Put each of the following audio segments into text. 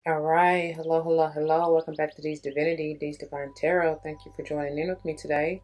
All right. Hello, hello, hello. Welcome back to These Divinity, These Divine Tarot. Thank you for joining in with me today.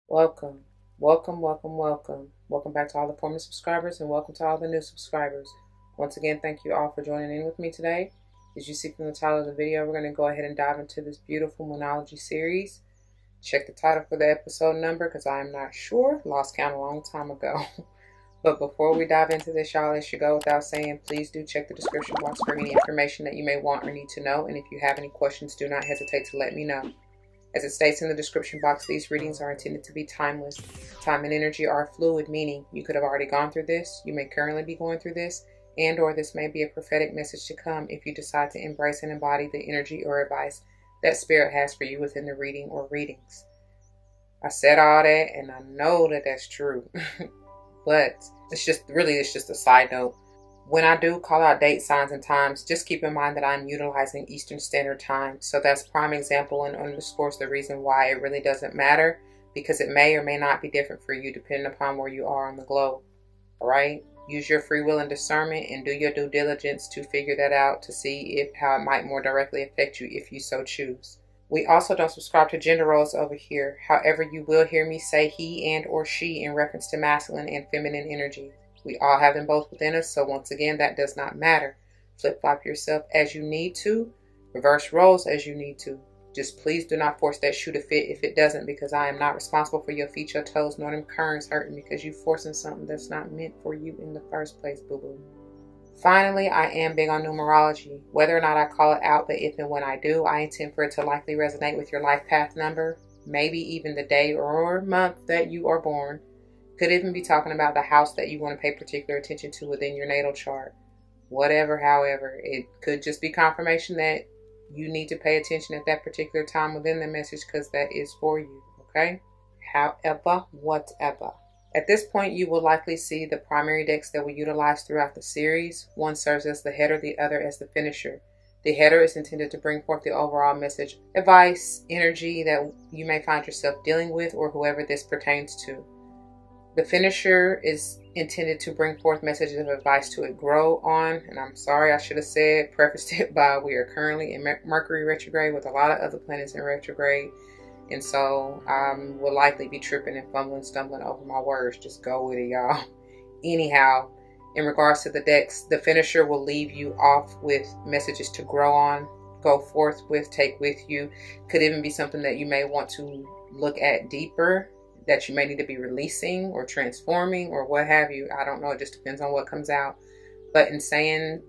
Welcome. Welcome, welcome, welcome. Welcome back to all the former subscribers and welcome to all the new subscribers. Once again, thank you all for joining in with me today. As you see from the title of the video, we're going to go ahead and dive into this beautiful Moonology series. Check the title for the episode number because I am not sure. Lost count a long time ago. But before we dive into this, y'all, it should go without saying, please do check the description box for any information that you may want or need to know. And if you have any questions, do not hesitate to let me know. As it states in the description box, these readings are intended to be timeless. Time and energy are fluid, meaning you could have already gone through this, you may currently be going through this, and or this may be a prophetic message to come if you decide to embrace and embody the energy or advice that Spirit has for you within the reading or readings. I said all that, and I know that that's true. But it's just a side note. When I do call out date, signs, and times, just keep in mind that I'm utilizing Eastern Standard Time. So that's prime example and underscores the reason why it really doesn't matter, because it may or may not be different for you depending upon where you are on the globe. All right? Use your free will and discernment and do your due diligence to figure that out to see how it might more directly affect you if you so choose. We also don't subscribe to gender roles over here. However, you will hear me say he and or she in reference to masculine and feminine energy. We all have them both within us, so once again, that does not matter. Flip-flop yourself as you need to. Reverse roles as you need to. Just please do not force that shoe to fit if it doesn't, because I am not responsible for your feet, your toes, nor them currents hurting because you're forcing something that's not meant for you in the first place, boo-boo. Finally, I am big on numerology. Whether or not I call it out, but if and when I do, I intend for it to likely resonate with your life path number, maybe even the day or month that you are born. Could even be talking about the house that you want to pay particular attention to within your natal chart. Whatever, however, it could just be confirmation that you need to pay attention at that particular time within the message because that is for you, okay? However, whatever. At this point, you will likely see the primary decks that we utilize throughout the series. One serves as the header, the other as the finisher. The header is intended to bring forth the overall message, advice, energy that you may find yourself dealing with or whoever this pertains to. The finisher is intended to bring forth messages of advice to it grow on. And I'm sorry, I should have prefaced it by we are currently in Mercury retrograde with a lot of other planets in retrograde. And so I will likely be tripping and fumbling, stumbling over my words. Just go with it, y'all. Anyhow, in regards to the decks, the finisher will leave you off with messages to grow on, go forth with, take with you. Could even be something that you may want to look at deeper, that you may need to be releasing or transforming or what have you. I don't know. It just depends on what comes out. But in saying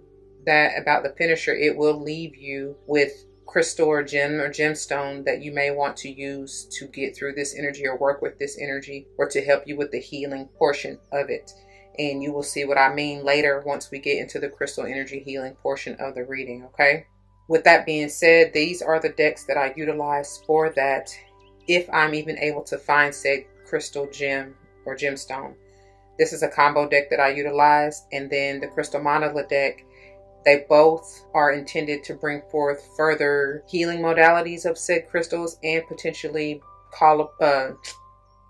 that about the finisher, it will leave you with crystal or gem or gemstone that you may want to use to get through this energy or work with this energy or to help you with the healing portion of it. And you will see what I mean later once we get into the crystal energy healing portion of the reading, okay? With that being said, these are the decks that I utilize for that, if I'm even able to find said crystal gem or gemstone. This is a combo deck that I utilize, and then the crystal mandala deck. They both are intended to bring forth further healing modalities of said crystals and potentially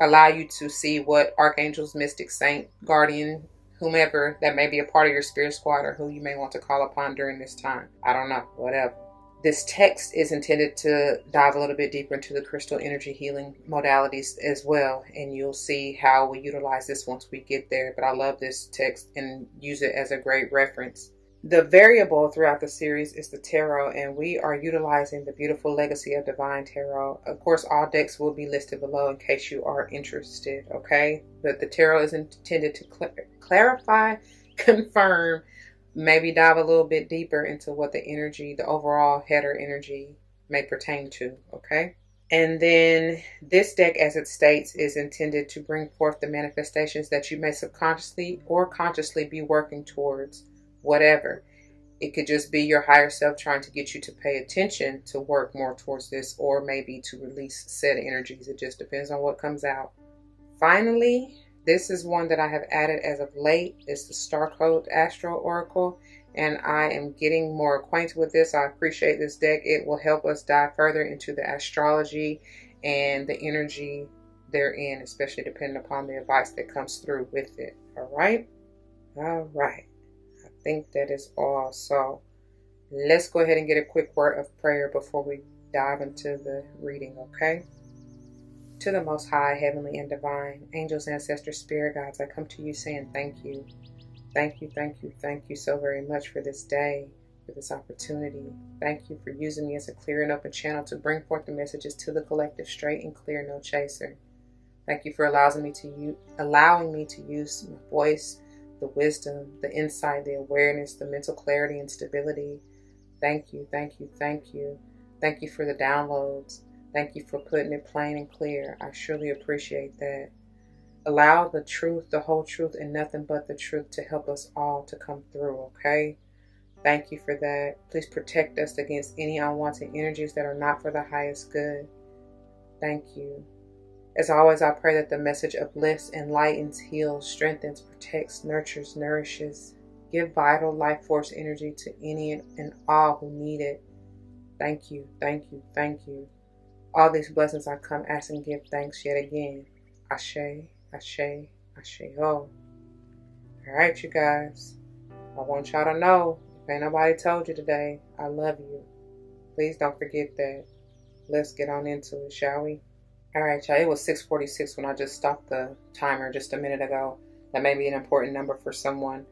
allow you to see what archangels, mystic, saint, guardian, whomever that may be a part of your spirit squad or who you may want to call upon during this time. I don't know, whatever. This text is intended to dive a little bit deeper into the crystal energy healing modalities as well. And you'll see how we utilize this once we get there. But I love this text and use it as a great reference. The variable throughout the series is the tarot, and we are utilizing the beautiful Legacy of Divine Tarot. Of course, all decks will be listed below in case you are interested, okay? But the tarot is intended to clarify, confirm, maybe dive a little bit deeper into what the energy, the overall header energy may pertain to, okay? And then this deck, as it states, is intended to bring forth the manifestations that you may subconsciously or consciously be working towards. Whatever. It could just be your higher self trying to get you to pay attention to work more towards this, or maybe to release said energies. It just depends on what comes out. Finally, This is one that I have added as of late. It's the Starcodes Astro Oracle, and I am getting more acquainted with this. I appreciate this deck. It will help us dive further into the astrology and the energy therein, especially depending upon the advice that comes through with it. All right? All right. I think that is all. So let's go ahead and get a quick word of prayer before we dive into the reading, okay? To the Most High, Heavenly and Divine, angels, ancestors, spirit guides, I come to you saying thank you. Thank you, thank you, thank you so very much for this day, for this opportunity. Thank you for using me as a clear and open channel to bring forth the messages to the collective, straight and clear, no chaser. Thank you for allowing me to use my voice, the wisdom, the insight, the awareness, the mental clarity and stability. Thank you, thank you, thank you. Thank you for the downloads. Thank you for putting it plain and clear. I surely appreciate that. Allow the truth, the whole truth, and nothing but the truth to help us all to come through, okay? Thank you for that. Please protect us against any unwanted energies that are not for the highest good. Thank you. As always, I pray that the message uplifts, enlightens, heals, strengthens, protects, nurtures, nourishes. Give vital life force energy to any and all who need it. Thank you, thank you, thank you. All these blessings I come ask and give thanks yet again. Ashe, Ashe, Ashe. Oh. Alright, you guys. I want y'all to know, if ain't nobody told you today, I love you. Please don't forget that. Let's get on into it, shall we? Alright, y'all. It was 6:46 when I just stopped the timer just a minute ago. That may be an important number for someone.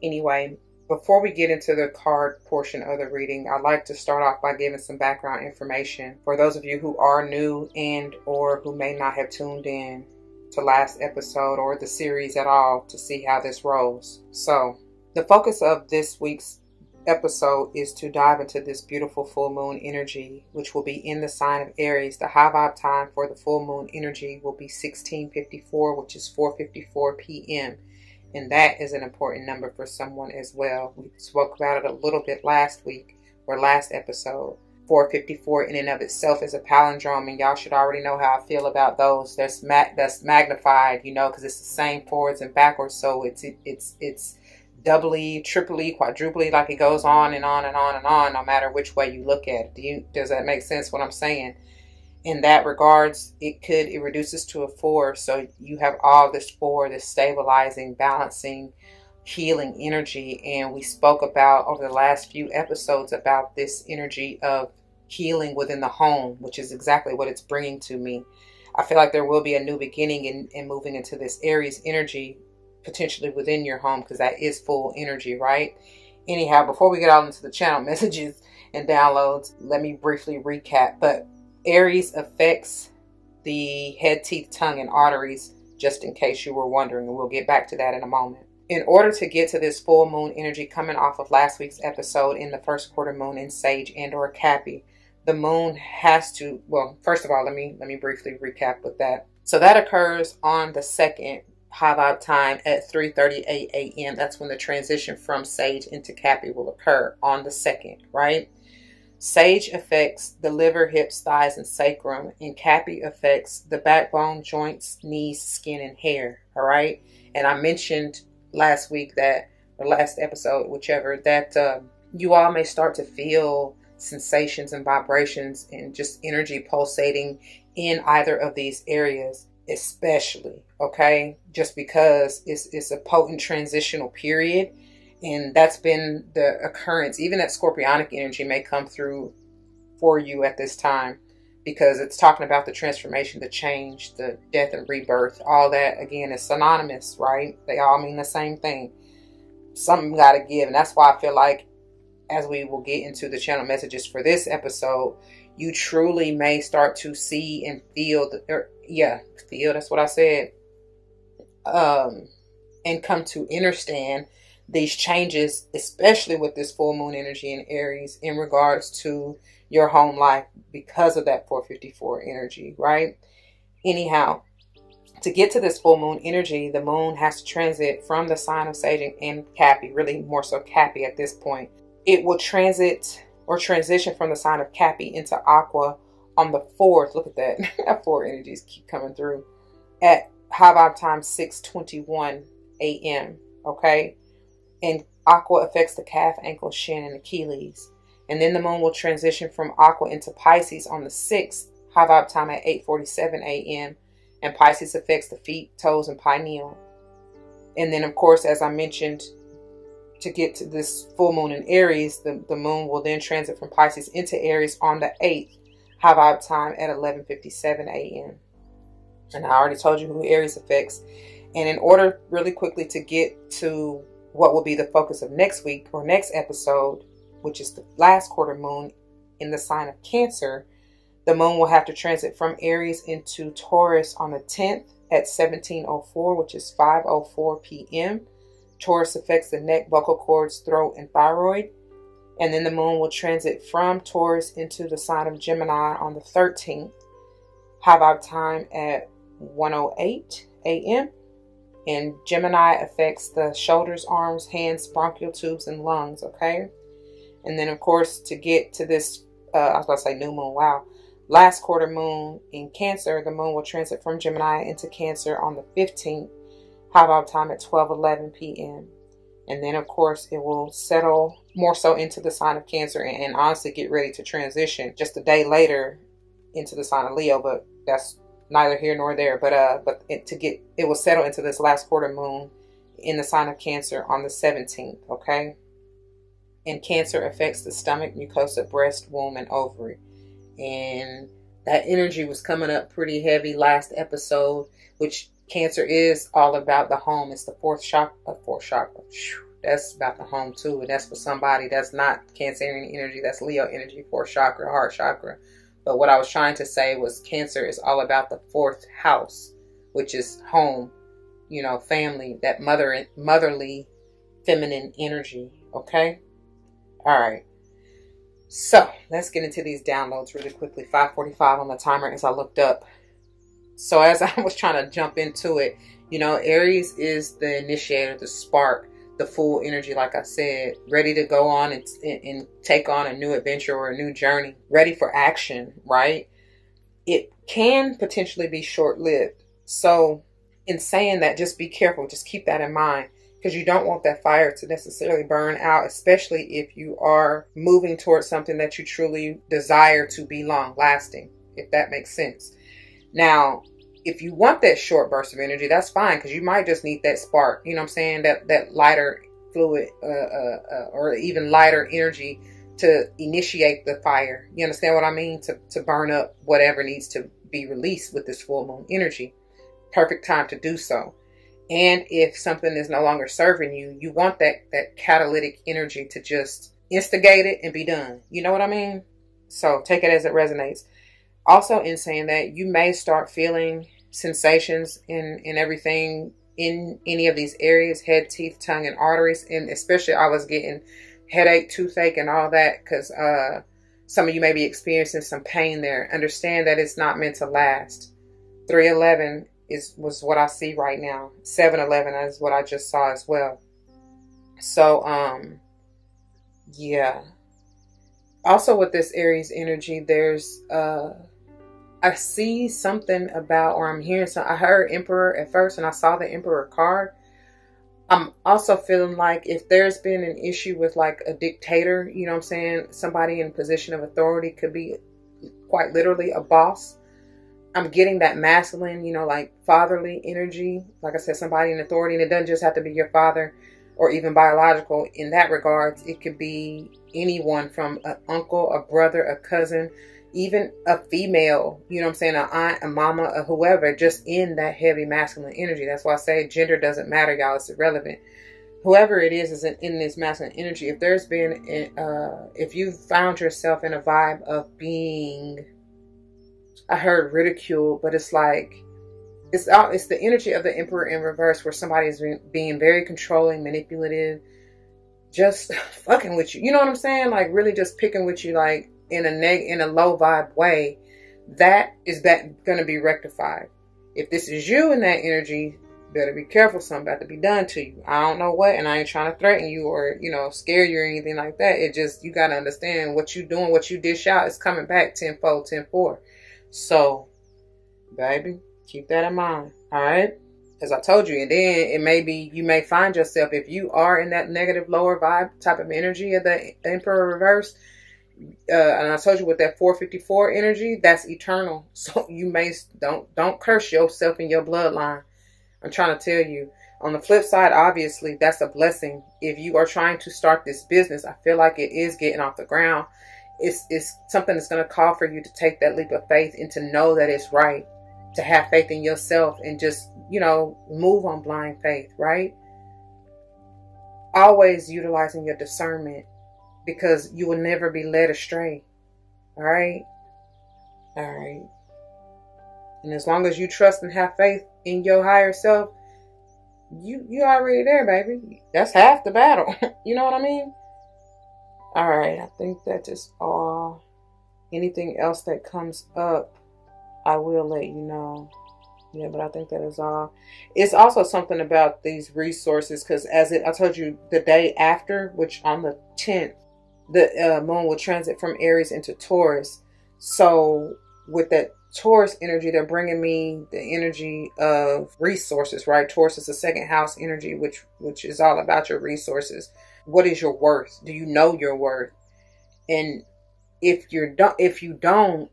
Anyway, before we get into the card portion of the reading, I'd like to start off by giving some background information for those of you who are new and or who may not have tuned in to last episode or the series at all to see how this rolls. So, the focus of this week's episode is to dive into this beautiful full moon energy, which will be in the sign of Aries. The high vibe time for the full moon energy will be 16:54, which is 4:54 p.m. And that is an important number for someone as well. We spoke about it a little bit last week or last episode. 454 in and of itself is a palindrome, and y'all should already know how I feel about those. That's magnified, you know, because it's the same forwards and backwards. So it's doubly, triply, quadruply, like it goes on and on and on and on, no matter which way you look at it. Does that make sense what I'm saying? In that regards, it reduces to a 4. So you have all this 4, this stabilizing, balancing, healing energy. And we spoke about over the last few episodes about this energy of healing within the home, which is exactly what it's bringing to me. I feel like there will be a new beginning in moving into this Aries energy, potentially within your home, because that is full energy, right? Anyhow, before we get all into the channel messages and downloads, let me briefly recap. But Aries affects the head, teeth, tongue, and arteries, just in case you were wondering, and we'll get back to that in a moment. In order to get to this full moon energy coming off of last week's episode in the first quarter moon in Sage and or Cappy, the moon has to, well, first of all, let me briefly recap with that. So that occurs on the second high vibe time at 3:38 a.m. That's when the transition from Sage into Cappy will occur on the second, right? Sage affects the liver, hips, thighs, and sacrum, and Cappy affects the backbone, joints, knees, skin, and hair. All right. And I mentioned last week that, or last episode, whichever, that you all may start to feel sensations and vibrations and just energy pulsating in either of these areas, especially. Okay. Just because it's a potent transitional period. And that's been the occurrence. Even that scorpionic energy may come through for you at this time, because it's talking about the transformation, the change, the death and rebirth. All that, again, is synonymous, right? They all mean the same thing. Something got to give. And that's why I feel like, as we will get into the channel messages for this episode, you truly may start to see and feel, feel, that's what I said, and come to understand these changes, especially with this full moon energy in Aries, in regards to your home life because of that 454 energy, right? Anyhow, to get to this full moon energy, the moon has to transit from the sign of Sage and Cappy, really more so Cappy at this point. It will transit or transition from the sign of Cappy into Aqua on the 4th. Look at that. 4 energies keep coming through. At high vibe time 6:21 a.m. Okay. And Aqua affects the calf, ankle, shin, and Achilles. And then the moon will transition from Aqua into Pisces on the 6th, high vibe time at 8:47 a.m. And Pisces affects the feet, toes, and pineal. And then, of course, as I mentioned, to get to this full moon in Aries, the moon will then transit from Pisces into Aries on the 8th, high vibe time at 11:57 a.m. And I already told you who Aries affects. And in order really quickly to get to what will be the focus of next week or next episode, which is the last quarter moon in the sign of Cancer, the moon will have to transit from Aries into Taurus on the 10th at 17:04, which is 5:04 p.m. Taurus affects the neck, vocal cords, throat, and thyroid. And then the moon will transit from Taurus into the sign of Gemini on the 13th, high vibe time at 1:08 a.m. And Gemini affects the shoulders, arms, hands, bronchial tubes, and lungs, okay? And then, of course, to get to this, I was about to say new moon, wow. Last quarter moon in Cancer, the moon will transit from Gemini into Cancer on the 15th, high vibe time at 12:11 p.m. And then, of course, it will settle more so into the sign of Cancer and honestly get ready to transition just a day later into the sign of Leo, but that's neither here nor there. But it will settle into this last quarter moon in the sign of Cancer on the 17th, okay? And Cancer affects the stomach, mucosa, breast, womb, and ovary. And that energy was coming up pretty heavy last episode, which Cancer is all about the home. It's the fourth chakra. That's about the home too. And that's for somebody that's not Cancerian energy. That's Leo energy, fourth chakra, heart chakra. But what I was trying to say was Cancer is all about the fourth house, which is home, you know, family, that motherly, feminine energy. Okay. All right. So let's get into these downloads really quickly. 5:45 on the timer as I looked up. So as I was trying to jump into it, you know, Aries is the initiator, the spark, the full energy, like I said, ready to go on and take on a new adventure or a new journey, ready for action, right? It can potentially be short-lived. So in saying that, just be careful. Just keep that in mind, because you don't want that fire to necessarily burn out, especially if you are moving towards something that you truly desire to be long-lasting, if that makes sense. Now, if you want that short burst of energy, that's fine, because you might just need that spark, you know what I'm saying, that lighter fluid or even lighter energy to initiate the fire. You understand what I mean? To burn up whatever needs to be released with this full moon energy. Perfect time to do so. And if something is no longer serving you, you want that catalytic energy to just instigate it and be done. You know what I mean? So take it as it resonates. Also, in saying that, you may start feeling sensations in everything in any of these areas: head, teeth, tongue, and arteries. And especially I was getting headache, toothache, and all that, because some of you may be experiencing some pain there. Understand that it's not meant to last. 311 was what I see right now. 711 is what I just saw as well. So yeah. Also with this Aries energy, there's I see something about, or I'm hearing I heard Emperor at first, and I saw the Emperor card. I'm also feeling like if there's been an issue with like a dictator, you know what I'm saying, somebody in a position of authority, could be quite literally a boss. I'm getting that masculine, you know, like fatherly energy. Like I said, somebody in authority, and it doesn't just have to be your father or even biological in that regard. It could be anyone from an uncle, a brother, a cousin, even a female, you know what I'm saying, an aunt, a mama, or whoever, just in that heavy masculine energy. That's why I say gender doesn't matter, y'all. It's irrelevant. Whoever it is in this masculine energy. If there's been, if you found yourself in a vibe of being, I heard ridicule, but it's like, it's the energy of the Emperor in reverse, where somebody is being very controlling, manipulative, just fucking with you. You know what I'm saying? Like really just picking with you, like in a low vibe way. That going to be rectified. If this is you in that energy, better be careful. Something about to be done to you. I don't know what, and I ain't trying to threaten you or, you know, scare you or anything like that. It just, you got to understand what you doing, what you dish out is coming back tenfold, tenfold. So, baby, keep that in mind. All right. As I told you, and then it may be, you may find yourself, if you are in that negative lower vibe type of energy of the Emperor reverse, and I told you with that 454 energy, that's eternal. So you may, don't curse yourself in your bloodline. I'm trying to tell you. On the flip side, obviously, that's a blessing. If you are trying to start this business, I feel like it is getting off the ground. It's something that's going to call for you to take that leap of faith and to know that it's right, to have faith in yourself and just, you know, move on blind faith, right? Always utilizing your discernment, because you will never be led astray. All right? All right. And as long as you trust and have faith in your higher self, you already there, baby. That's half the battle. You know what I mean? All right. I think that is all. Anything else that comes up, I will let you know. Yeah, but I think that is all. It's also something about these resources, because I told you, the day after, which on the 10th, the moon will transit from Aries into Taurus. So with that Taurus energy, they're bringing me the energy of resources, right? Taurus is the second house energy, which is all about your resources. What is your worth? Do you know your worth? And if you don't,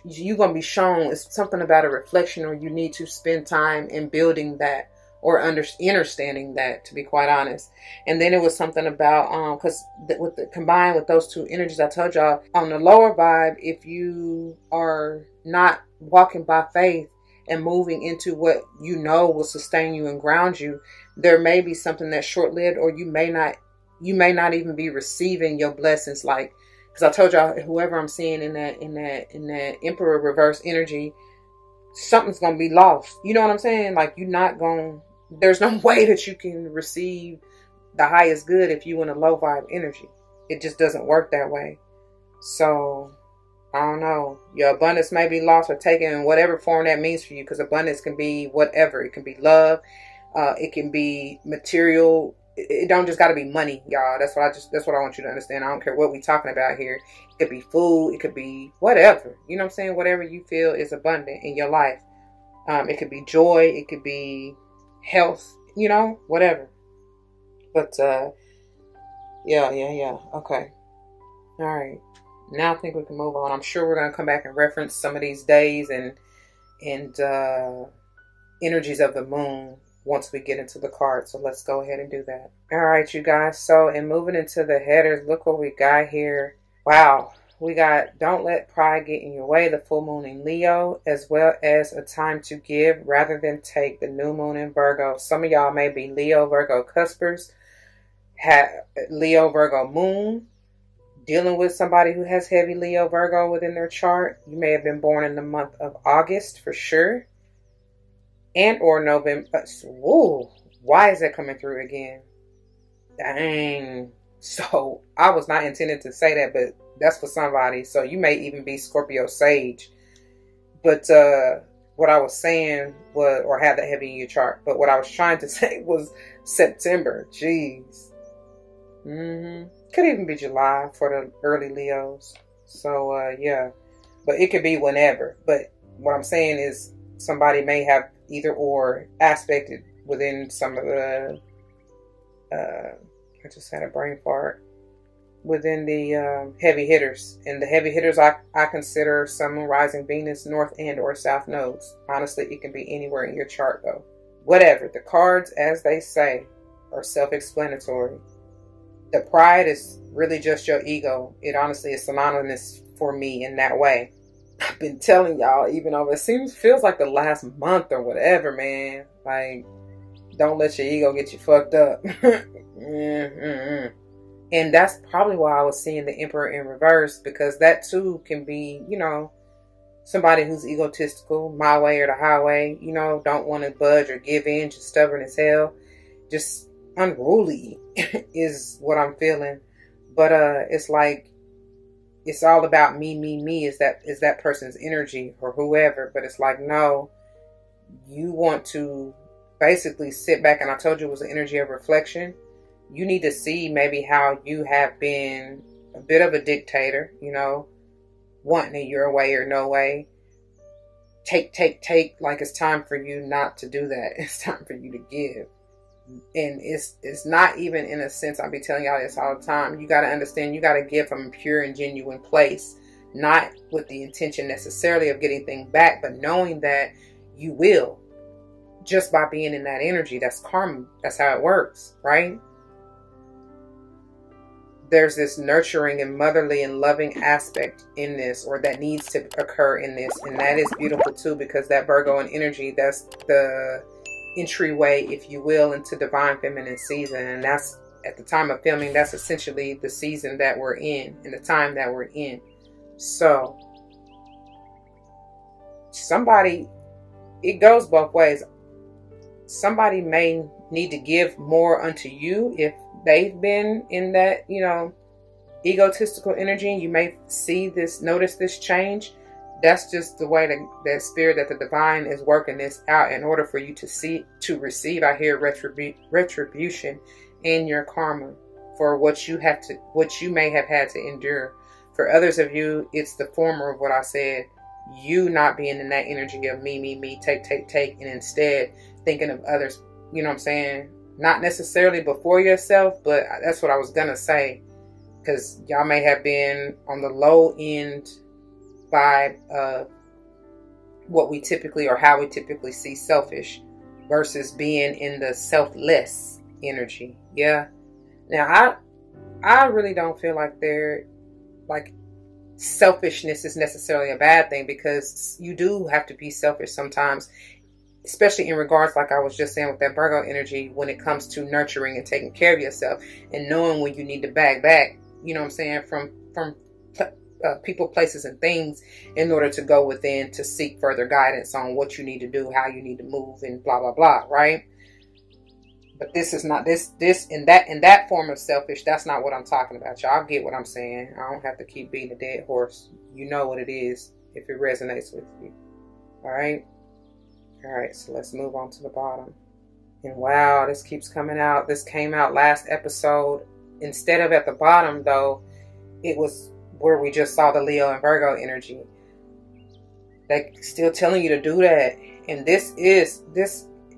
you're going to be shown. It's something about a reflection, or you need to spend time in building that, or understanding that, to be quite honest. And then it was something about, because combined with those two energies, I told y'all, on the lower vibe, if you are not walking by faith and moving into what you know will sustain you and ground you, there may be something that's short-lived, or you may not even be receiving your blessings. Like, because I told y'all, whoever I'm seeing in that Emperor reverse energy, something's gonna be lost. You know what I'm saying? Like, there's no way that you can receive the highest good if you in a low vibe energy. It just doesn't work that way. So I don't know. Your abundance may be lost or taken in whatever form that means for you, because abundance can be whatever. It can be love. It can be material. It don't just got to be money, y'all. That's what I want you to understand. I don't care what we talking about here. It could be food. It could be whatever. You know what I'm saying? Whatever you feel is abundant in your life. It could be joy. It could be health. You know, whatever. But yeah. Okay. All right. Now I think we can move on. I'm sure we're gonna come back and reference some of these days and energies of the moon once we get into the card. So let's go ahead and do that. All right, you guys. So in moving into the headers, look what we got here. Wow. We got Don't Let Pride Get in Your Way, the full moon in Leo, as well as A Time to Give Rather Than Take, the new moon in Virgo. Some of y'all may be Leo, Virgo cuspers, have Leo, Virgo moon, dealing with somebody who has heavy Leo, Virgo within their chart. You may have been born in the month of August for sure. And or November. Whoa, why is that coming through again? Dang. So I was not intended to say that, but that's for somebody. So you may even be Scorpio Sage. But what I was saying was, or have that heavy in your chart. But what I was trying to say was September. Jeez. Could even be July for the early Leos. So yeah. But it could be whenever. But what I'm saying is somebody may have either or aspected within some of the I just had a brain fart, within the heavy hitters. And the heavy hitters I consider Sun, Moon, Rising, Venus, North and or South nodes. Honestly, it can be anywhere in your chart though. Whatever. The cards, as they say, are self-explanatory. The pride is really just your ego. It honestly is synonymous for me in that way. I've been telling y'all, even though it feels like the last month or whatever, man. Like, don't let your ego get you fucked up. And that's probably why I was seeing the Emperor in reverse, because that too can be, you know, somebody who's egotistical, my way or the highway, you know, don't want to budge or give in, just stubborn as hell, just unruly is what I'm feeling. But it's like, it's all about me is that person's energy or whoever. But it's like, no, you want to basically sit back, and I told you it was an energy of reflection. You need to see maybe how you have been a bit of a dictator, you know, wanting it your way or no way. take, like it's time for you not to do that. It's time for you to give. And it's not even in a sense, I'll be telling y'all this all the time, you got to understand, you got to give from a pure and genuine place, not with the intention necessarily of getting things back, but knowing that you will, just by being in that energy. That's karma. That's how it works, right? There's this nurturing and motherly and loving aspect in this, or that needs to occur in this. And that is beautiful too, because that Virgo and energy, that's the entryway, if you will, into divine feminine season. And that's, at the time of filming, that's essentially the season that we're in and the time that we're in. So somebody, it goes both ways. Somebody may need to give more unto you if they've been in that, you know, egotistical energy. You may see this, notice this change. That's just the way that spirit, that the divine is working this out in order for you to receive, I hear, retribution in your karma for what you may have had to endure. For others of you, it's the former of what I said. You not being in that energy of me, take, and instead thinking of others, you know what I'm saying? Not necessarily before yourself, but that's what I was gonna say. Because y'all may have been on the low end vibe of what we typically, or how we typically see selfish, versus being in the selfless energy. Yeah. Now I really don't feel like selfishness is necessarily a bad thing, because you do have to be selfish sometimes, especially in regards, like I was just saying with that Virgo energy, when it comes to nurturing and taking care of yourself and knowing when you need to back, you know what I'm saying, from people, places, and things, in order to go within to seek further guidance on what you need to do, how you need to move, and blah, blah, blah, right? But this is not, this in that form of selfish, that's not what I'm talking about. Y'all get what I'm saying. I don't have to keep beating a dead horse. You know what it is if it resonates with you. All right? All right, so let's move on to the bottom. And wow, this keeps coming out. This came out last episode. Instead of at the bottom, though, it was where we just saw the Leo and Virgo energy. They're still telling you to do that. And this,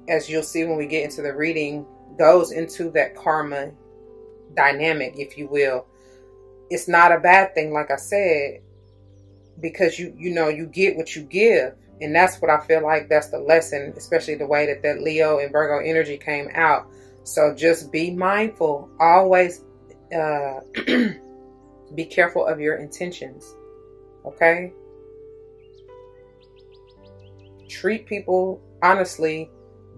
as you'll see when we get into the reading, goes into that karma dynamic, if you will. It's not a bad thing, like I said, because you know, you get what you give. And that's what I feel like, that's the lesson, especially the way that Leo and Virgo energy came out. So just be mindful. Always be careful of your intentions. Okay? Treat people honestly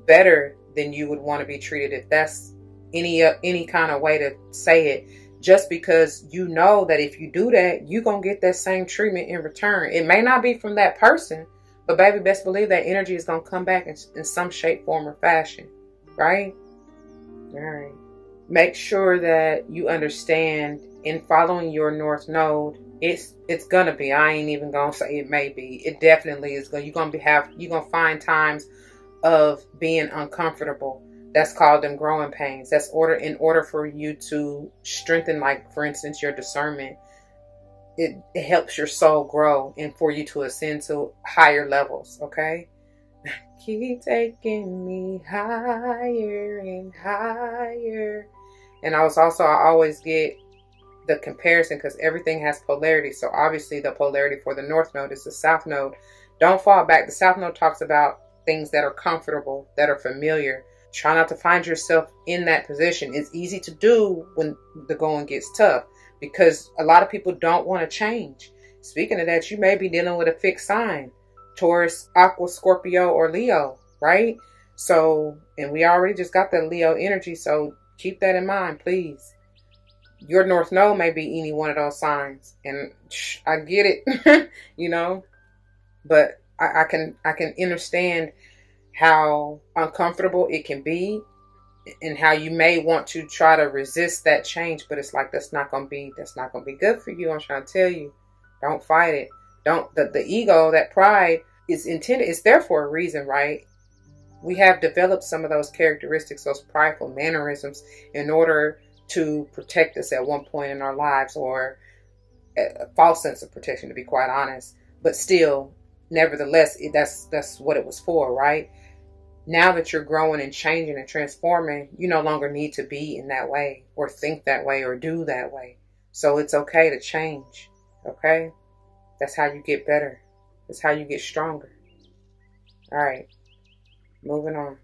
better than you would want to be treated, if that's any kind of way to say it. Just because you know that if you do that, you're going to get that same treatment in return. It may not be from that person, but baby, best believe that energy is going to come back in some shape, form, or fashion. Right? All right. Make sure that you understand, in following your North Node, it's going to be, I ain't even going to say it may be. It definitely is going. You're going to find times of being uncomfortable. That's called them growing pains. That's in order for you to strengthen, like, for instance, your discernment. It helps your soul grow and for you to ascend to higher levels, okay? Keep taking me higher and higher. And I always get the comparison, because everything has polarity. So obviously the polarity for the North Node is the South Node. Don't fall back. The South Node talks about things that are comfortable, that are familiar. Try not to find yourself in that position. It's easy to do when the going gets tough, because a lot of people don't want to change. Speaking of that, you may be dealing with a fixed sign: Taurus, Aqua, Scorpio, or Leo, right? So, and we already just got that Leo energy, so keep that in mind, please. Your North Node may be any one of those signs, and I get it, you know, but I can understand how uncomfortable it can be, and how you may want to try to resist that change, but it's like, that's not gonna be good for you. I'm trying to tell you, don't fight it. The ego, that pride is intended, it's there for a reason, right? We have developed some of those characteristics, those prideful mannerisms, in order to protect us at one point in our lives, or a false sense of protection, to be quite honest. But still, nevertheless, that's what it was for, right? Now that you're growing and changing and transforming, you no longer need to be in that way or think that way or do that way. So it's okay to change, okay? That's how you get better. That's how you get stronger. All right, moving on.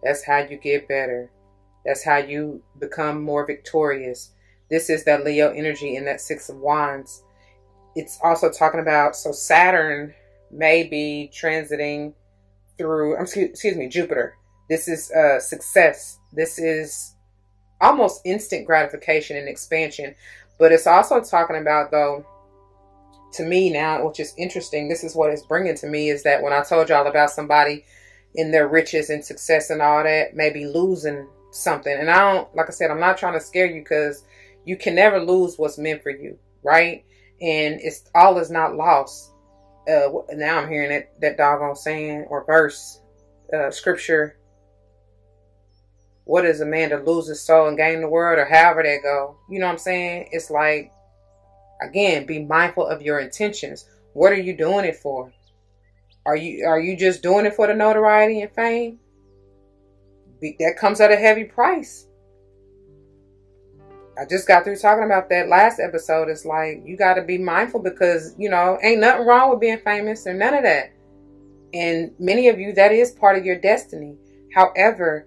That's how you get better. That's how you become more victorious. This is that Leo energy in that Six of Wands. It's also talking about, so Saturn may be transiting through, excuse me, Jupiter. This is success. This is almost instant gratification and expansion. But it's also talking about, though, to me now, which is interesting, this is what it's bringing to me, is that when I told y'all about somebody in their riches and success and all that, maybe losing something. And I don't, like I said, I'm not trying to scare you, because you can never lose what's meant for you, right? And it's all is not lost. Now I'm hearing that doggone saying or verse, scripture. What is a man to lose his soul and gain the world, or however they go? You know what I'm saying? It's like, again, be mindful of your intentions. What are you doing it for? Are you just doing it for the notoriety and fame? That comes at a heavy price. I just got through talking about that last episode. It's like, you got to be mindful, because, you know, ain't nothing wrong with being famous or none of that. And many of you, that is part of your destiny. However,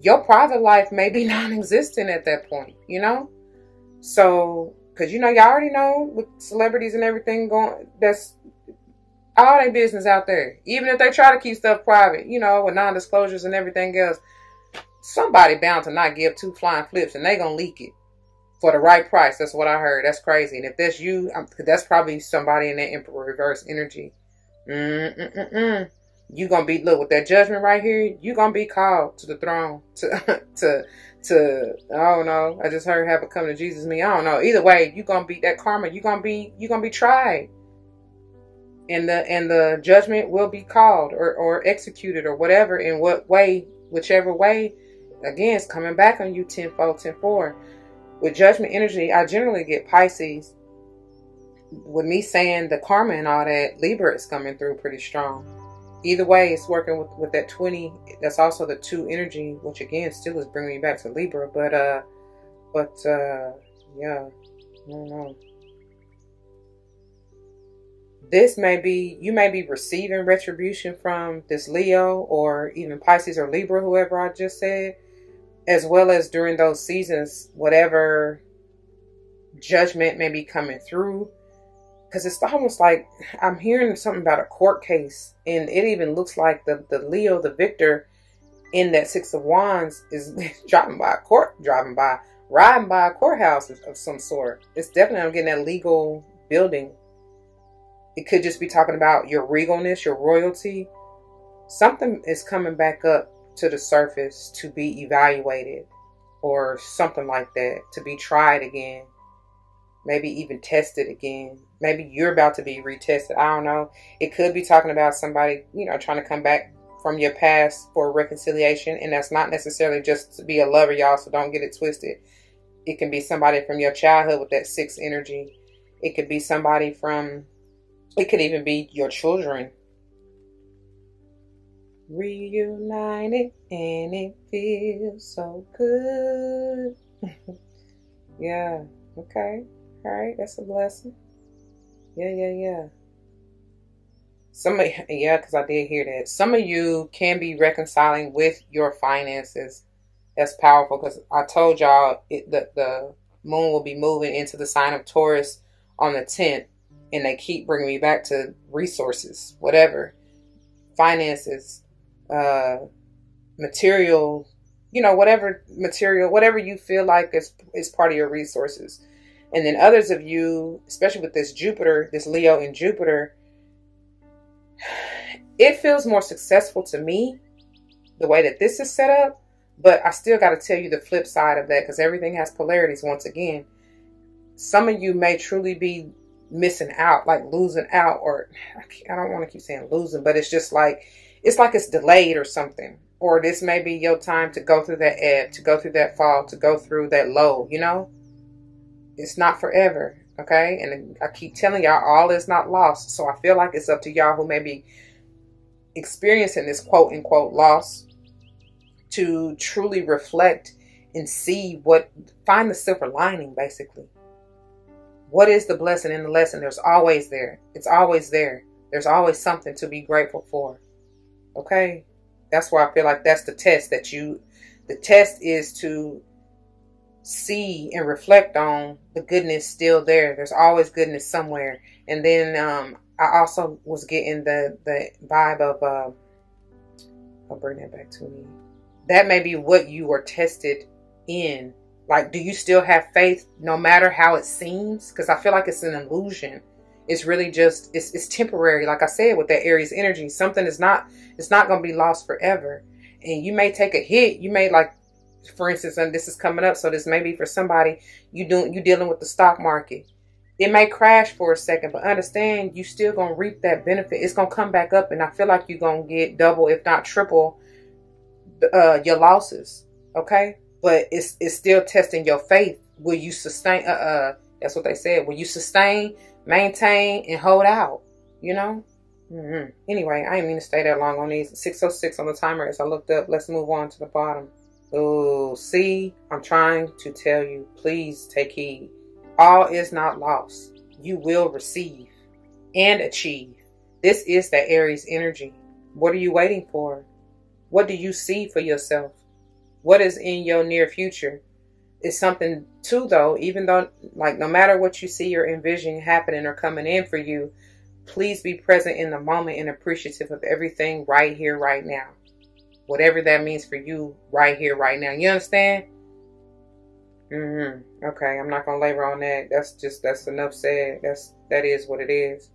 your private life may be non-existent at that point, you know? So, because, you know, y'all already know with celebrities and everything going, that's all their business out there. Even if they try to keep stuff private, you know, with non-disclosures and everything else, somebody bound to not give two flying flips, and they gonna leak it for the right price. That's what I heard. That's crazy. And if that's you, that's probably somebody in that Emperor reverse energy. You gonna be, look, with that judgment right here, you gonna be called to the throne to I don't know. I just heard have it come to Jesus me. I don't know. Either way, you gonna be that karma. You gonna be tried, and the judgment will be called or executed or whatever, in what way, whichever way. Again, it's coming back on you tenfold, tenfold. With judgment energy, I generally get Pisces. With me saying the karma and all that, Libra is coming through pretty strong. Either way, it's working with that 20. That's also the 2 energy, which again still is bringing me back to Libra. But yeah, I don't know. This may be, you may be receiving retribution from this Leo or even Pisces or Libra, whoever I just said, as well as during those seasons, whatever judgment may be coming through. Because it's almost like I'm hearing something about a court case, and it even looks like the Leo, the victor in that Six of Wands, is riding by a courthouse of some sort. It's definitely, I'm getting that legal building. It could just be talking about your regalness, your royalty. Something is coming back up to the surface to be evaluated, or something like that, to be tried again. Maybe even tested again. Maybe you're about to be retested. I don't know. It could be talking about somebody, you know, trying to come back from your past for reconciliation. And that's not necessarily just to be a lover, y'all, so don't get it twisted. It can be somebody from your childhood with that 6 energy. It could be somebody from, it could even be your children. Reunited and it feels so good. Yeah, okay. All right, that's a blessing. Yeah. Because I did hear that. Some of you can be reconciling with your finances. That's powerful, because I told y'all the moon will be moving into the sign of Taurus on the 10th, and they keep bringing me back to resources, whatever, finances, material, you know, whatever material, whatever you feel like is part of your resources. And then others of you, especially with this Jupiter, this Leo in Jupiter, it feels more successful to me the way that this is set up. But I still got to tell you the flip side of that, because everything has polarities once again. Some of you may truly be missing out, like losing out, or I don't want to keep saying losing, but it's just like, it's delayed or something. Or this may be your time to go through that ebb, to go through that fall, to go through that low, you know? It's not forever. Okay, and I keep telling y'all, all is not lost. So I feel like it's up to y'all who may be experiencing this quote unquote loss to truly reflect and see find the silver lining, basically. What is the blessing in the lesson? There's always there. It's always there. There's always something to be grateful for. Okay, that's why I feel like that's the test the test is to see and reflect on the goodness still there. There's always goodness somewhere. And then I also was getting the vibe of I'll bring that back to me. That may be what you were tested in. Like, do you still have faith no matter how it seems? Because I feel like it's an illusion. It's really just, it's temporary. Like I said, with that Aries energy, something it's not going to be lost forever. And you may take a hit. You may, like, for instance, and this is coming up, so this may be for somebody, you dealing with the stock market. It may crash for a second, but understand you still going to reap that benefit. It's going to come back up, and I feel like you're going to get double, if not triple, your losses. Okay? But it's still testing your faith. Will you sustain, that's what they said. Will you sustain, maintain, and hold out? You know? Anyway, I didn't mean to stay that long on these. 6:06 on the timer as I looked up. Let's move on to the bottom. Oh, see, I'm trying to tell you, please take heed. All is not lost. You will receive and achieve. This is the Aries energy. What are you waiting for? What do you see for yourself? What is in your near future? It's something too, though, even though, like, no matter what you see or envision happening or coming in for you, please be present in the moment and appreciative of everything right here, right now. Whatever that means for you right here, right now. You understand? Okay, I'm not going to labor on that. That's enough said. That is what it is.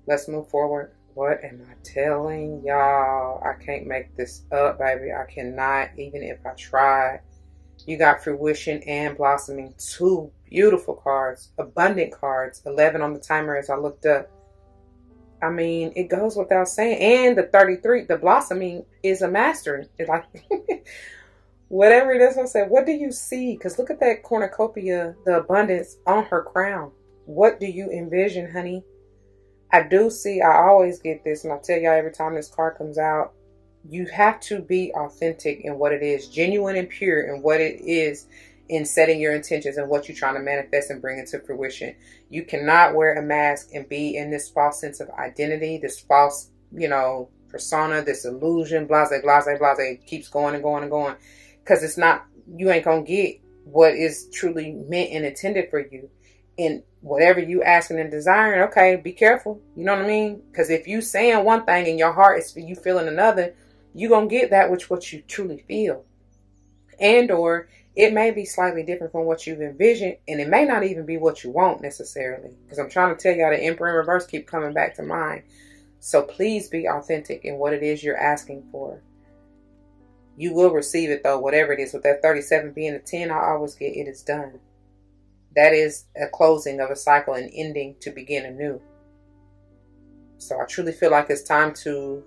Let's move forward. What am I telling y'all? I can't make this up, baby. I cannot, even if I tried. You got fruition and blossoming. 2 beautiful cards. Abundant cards. 11 on the timer as I looked up. I mean, it goes without saying. And the 33, the blossoming is a master. It's like, whatever it is, I said, what do you see? Because look at that cornucopia, the abundance on her crown. What do you envision, honey? I do see, I always get this, and I tell y'all every time this card comes out, you have to be authentic in what it is, genuine and pure in what it is in setting your intentions and what you're trying to manifest and bring into fruition. You cannot wear a mask and be in this false sense of identity, this false, persona, this illusion, blase, blase, blase, keeps going and going and going. Because it's not, you ain't going to get what is truly meant and intended for you. And whatever you asking and desiring, okay, be careful. You know what I mean? Because if you saying one thing and your heart is you feeling another, you're going to get that which what you truly feel. And or it may be slightly different from what you've envisioned, and it may not even be what you want necessarily. Because I'm trying to tell y'all the Emperor in reverse keep coming back to mind. So please be authentic in what it is you're asking for. You will receive it though, whatever it is. With that 37 being a 10, I always get it is done. That is a closing of a cycle and ending to begin anew. So I truly feel like it's time to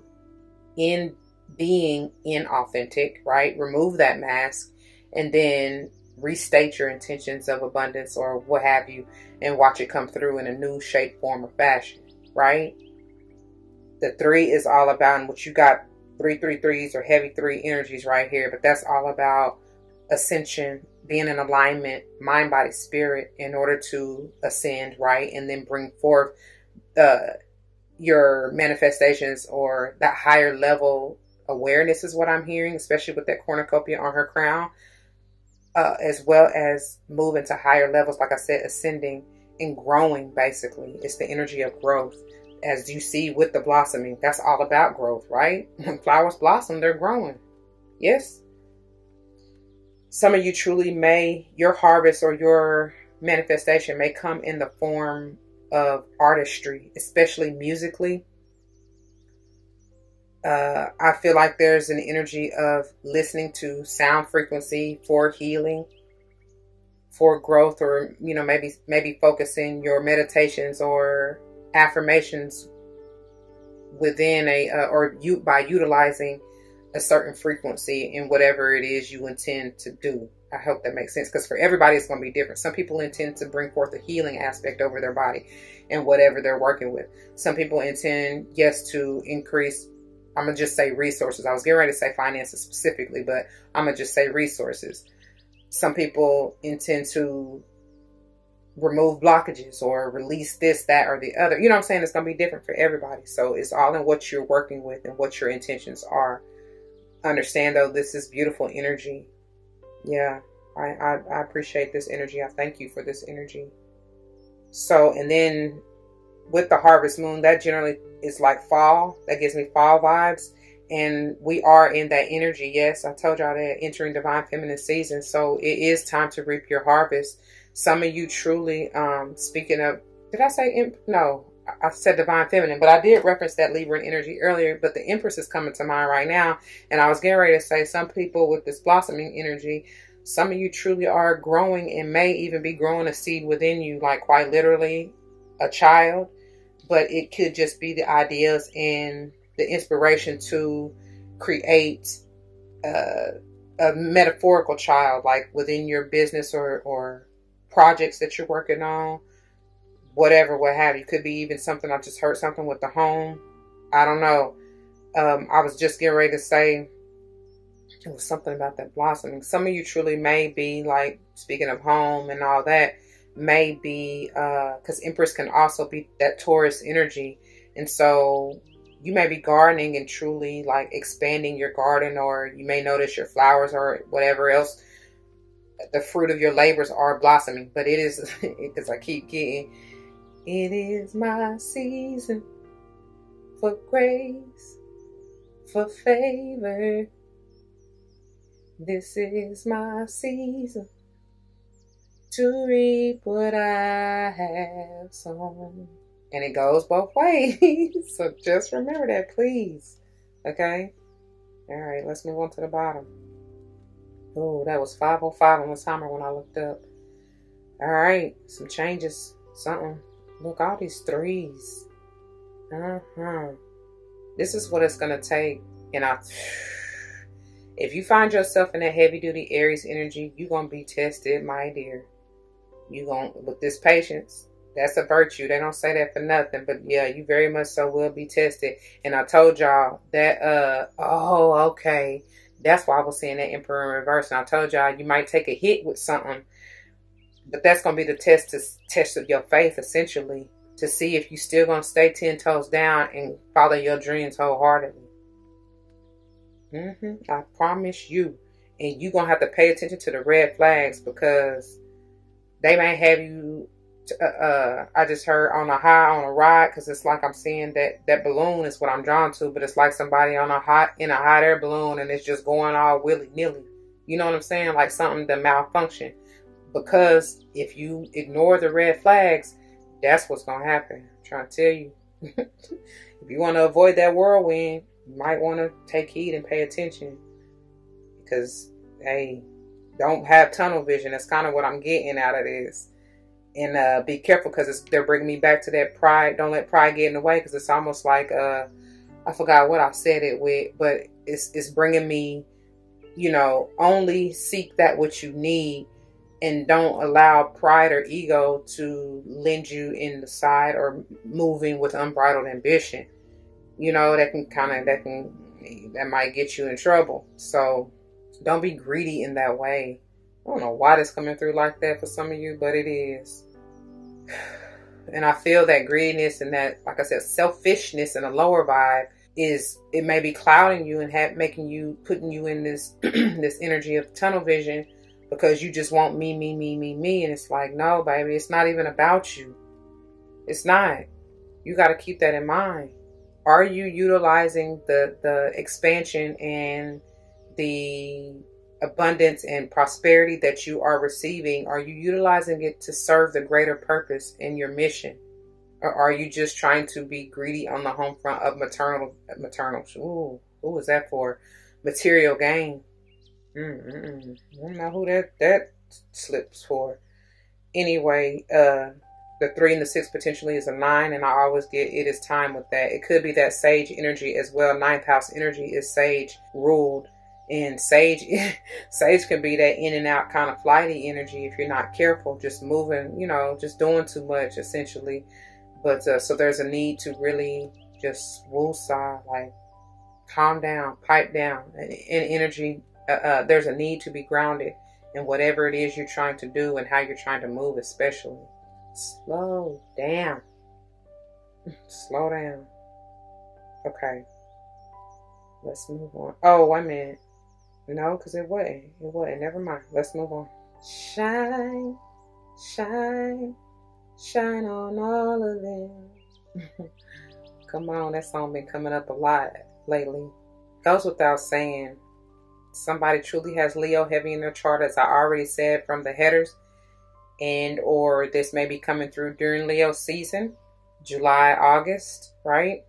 end being inauthentic, right? Remove that mask and then restate your intentions of abundance or what have you and watch it come through in a new shape, form, or fashion, right? The 3 is all about, and what you got 333s or heavy 3 energies right here, but that's all about ascension, being in alignment, mind, body, spirit, in order to ascend, right? And then bring forth your manifestations or that higher level awareness is what I'm hearing, especially with that cornucopia on her crown, as well as moving to higher levels, like I said, ascending and growing, basically. It's the energy of growth. As you see with the blossoming, that's all about growth, right? When flowers blossom, they're growing. Yes? Some of you truly your harvest or your manifestation may come in the form of artistry, especially musically. I feel like there's an energy of listening to sound frequency for healing, for growth, or, maybe focusing your meditations or affirmations within by utilizing a certain frequency in whatever it is you intend to do. I hope that makes sense, because for everybody it's going to be different. Some people intend to bring forth a healing aspect over their body and whatever they're working with. Some people intend, yes, to increase, I'm going to just say resources. I was getting ready to say finances specifically, but I'm going to just say resources. Some people intend to remove blockages or release this, that, or the other. You know what I'm saying? It's going to be different for everybody. So it's all in what you're working with and what your intentions are. Understand, though, this is beautiful energy. Yeah, I appreciate this energy. I thank you for this energy. So, and then with the harvest moon, that generally is like fall. That gives me fall vibes. And we are in that energy. Yes, I told y'all that, entering divine feminine season. So it is time to reap your harvest. Some of you truly, speaking of, did I say, no, I said divine feminine, but I did reference that Libra energy earlier, but the Empress is coming to mind right now. And I was getting ready to say, some people with this blossoming energy, some of you truly are growing and may even be growing a seed within you, like quite literally a child, but it could just be the ideas and the inspiration to create a metaphorical child, like within your business or projects that you're working on. Whatever, what have you. Could be even something, I just heard something with the home. I don't know. I was just getting ready to say, it was something about that blossoming. Some of you truly may be, like, speaking of home and all that, may be, because Empress can also be that Taurus energy. And so you may be gardening and truly, like, expanding your garden, or you may notice your flowers or whatever else, the fruit of your labors are blossoming. But it is, because I keep getting, it is my season for grace, for favor. This is my season to reap what I have sown. And it goes both ways. So just remember that, please. Okay? All right, let's move on to the bottom. Oh, that was 5:05 on the timer when I looked up. All right, some changes, something. Look, all these threes. This is what it's going to take. And if you find yourself in that heavy-duty Aries energy, you're going to be tested, my dear. You're going, with this patience, that's a virtue. They don't say that for nothing. But yeah, you very much so will be tested. And I told y'all that, oh, okay. That's why I was saying that Emperor in reverse. And I told y'all you might take a hit with something. But that's going to be the test of your faith, essentially, to see if you still going to stay 10 toes down and follow your dreams wholeheartedly. I promise you. And you're going to have to pay attention to the red flags, because they may have you, I just heard, on a high, on a ride, because it's like I'm seeing that balloon is what I'm drawn to, but it's like somebody on in a hot air balloon, and it's just going all willy-nilly. You know what I'm saying? Like something that malfunction. Because if you ignore the red flags, that's what's going to happen. I'm trying to tell you. If you want to avoid that whirlwind, you might want to take heed and pay attention. Because, hey, don't have tunnel vision. That's kind of what I'm getting out of this. And be careful, because they're bringing me back to that pride. Don't let pride get in the way, because it's almost like, I forgot what I said it with, but it's bringing me, you know, only seek that which you need. And don't allow pride or ego to lend you in the side, or moving with unbridled ambition. You know, that might get you in trouble. So don't be greedy in that way. I don't know why this coming through like that for some of you, but it is. And I feel that greediness and that, like I said, selfishness and a lower vibe it may be clouding you and putting you in this, this energy of tunnel vision, because you just want me. And it's like, no, baby, it's not even about you. It's not. You got to keep that in mind. Are you utilizing the expansion and the abundance and prosperity that you are receiving? Are you utilizing it to serve the greater purpose in your mission? Or are you just trying to be greedy on the home front of maternal, ooh, who is that for? Material gain. I don't know who that slips for. Anyway, the 3 and the 6 potentially is a 9, and I always get it is time with that. It could be that sage energy as well. 9th house energy is sage ruled, And Sage, Sage can be that in and out kind of flighty energy if you're not careful, just moving, you know, just doing too much essentially. But so there's a need to really just woosah, like calm down, pipe down. In energy, there's a need to be grounded in whatever it is you're trying to do and how you're trying to move, especially. Slow down. Slow down. Okay. Let's move on. Oh, wait a minute. No, because it wasn't. It wasn't. Never mind. Let's move on. Shine, shine, shine on all of them. Come on, that song been coming up a lot lately. Goes without saying, somebody truly has Leo heavy in their chart, as I already said from the headers, and or this may be coming through during Leo season, July, August, right?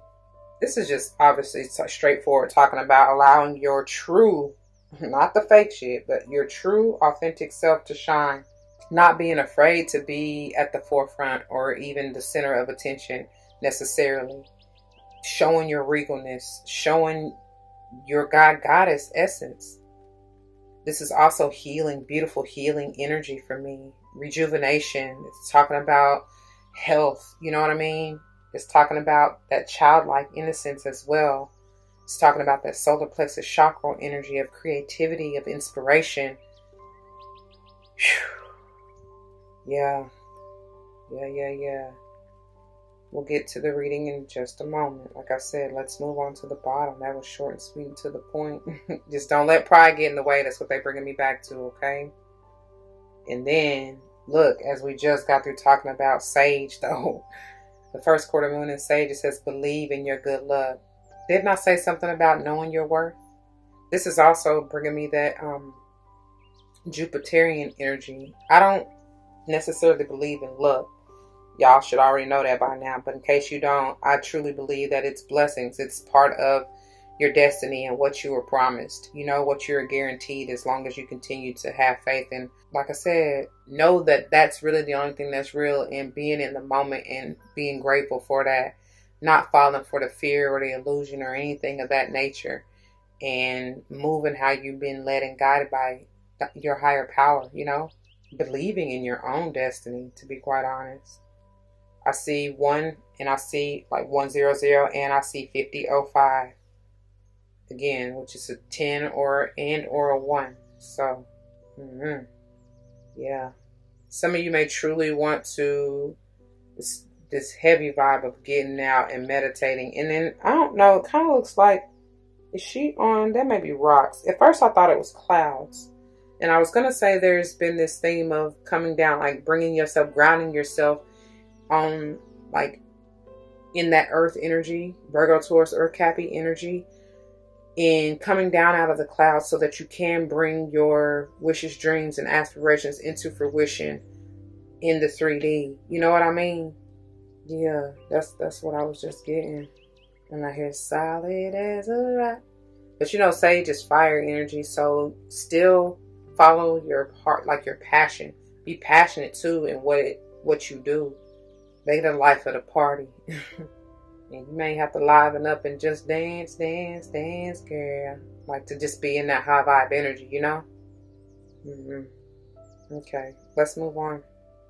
This is just obviously straightforward, talking about allowing your true, not the fake shit, but your true authentic self to shine. Not being afraid to be at the forefront or even the center of attention necessarily. Showing your regalness, showing your goddess essence. This is also healing, beautiful healing energy for me. Rejuvenation. It's talking about health, you know what I mean? It's talking about that childlike innocence as well. It's talking about that solar plexus chakra energy of creativity, of inspiration. Yeah. We'll get to the reading in just a moment. Like I said, let's move on to the bottom. That was short and sweet and to the point. Just don't let pride get in the way. That's what they're bringing me back to, okay? And then, look, as we just got through talking about Sage, though, the first quarter moon in Sage, it says, believe in your good luck. Didn't I say something about knowing your worth? This is also bringing me that Jupiterian energy. I don't necessarily believe in luck. Y'all should already know that by now. But in case you don't, I truly believe that it's blessings. It's part of your destiny and what you were promised. You know, what you're guaranteed as long as you continue to have faith. And like I said, know that that's really the only thing that's real, and being in the moment and being grateful for that. Not falling for the fear or the illusion or anything of that nature. And moving how you've been led and guided by your higher power, you know. Believing in your own destiny, to be quite honest. I see 1 and I see like 100 and I see 5005. Again, which is a 10 or a 1. So, yeah. Some of you may truly want to... this heavy vibe of getting out and meditating. And then, I don't know, it kind of looks like, is she on, that may be rocks. At first I thought it was clouds. And I was going to say there's been this theme of coming down, like bringing yourself, grounding yourself on, like, in that earth energy, Virgo, Taurus, Earth Cappy energy, and coming down out of the clouds so that you can bring your wishes, dreams, and aspirations into fruition in the 3D. You know what I mean? Yeah, that's what I was just getting. And I hear solid as a rock. But you know, Sage is fire energy, so still follow your heart, like your passion. Be passionate too in what you do. Make it the life of the party. And you may have to liven up and just dance, girl. Like to just be in that high vibe energy, you know? Okay, let's move on.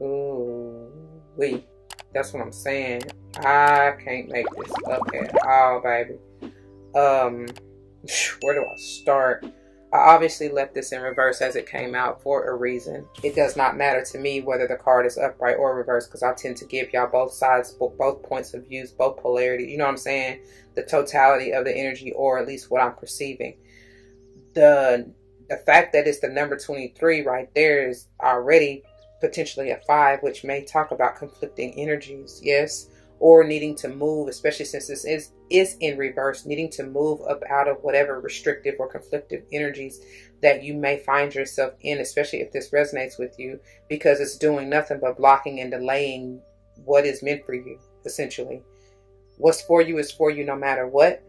Ooh, wait. That's what I'm saying. I can't make this up at all, baby. Where do I start? I obviously left this in reverse as it came out for a reason. It does not matter to me whether the card is upright or reversed, because I tend to give y'all both sides, both points of views, both polarity. You know what I'm saying? The totality of the energy, or at least what I'm perceiving. The fact that it's the number 23 right there is already potentially a 5, which may talk about conflicting energies, yes, or needing to move, especially since this is in reverse, needing to move up out of whatever restrictive or conflictive energies that you may find yourself in, especially if this resonates with you, because it's doing nothing but blocking and delaying what is meant for you, essentially. What's for you is for you no matter what.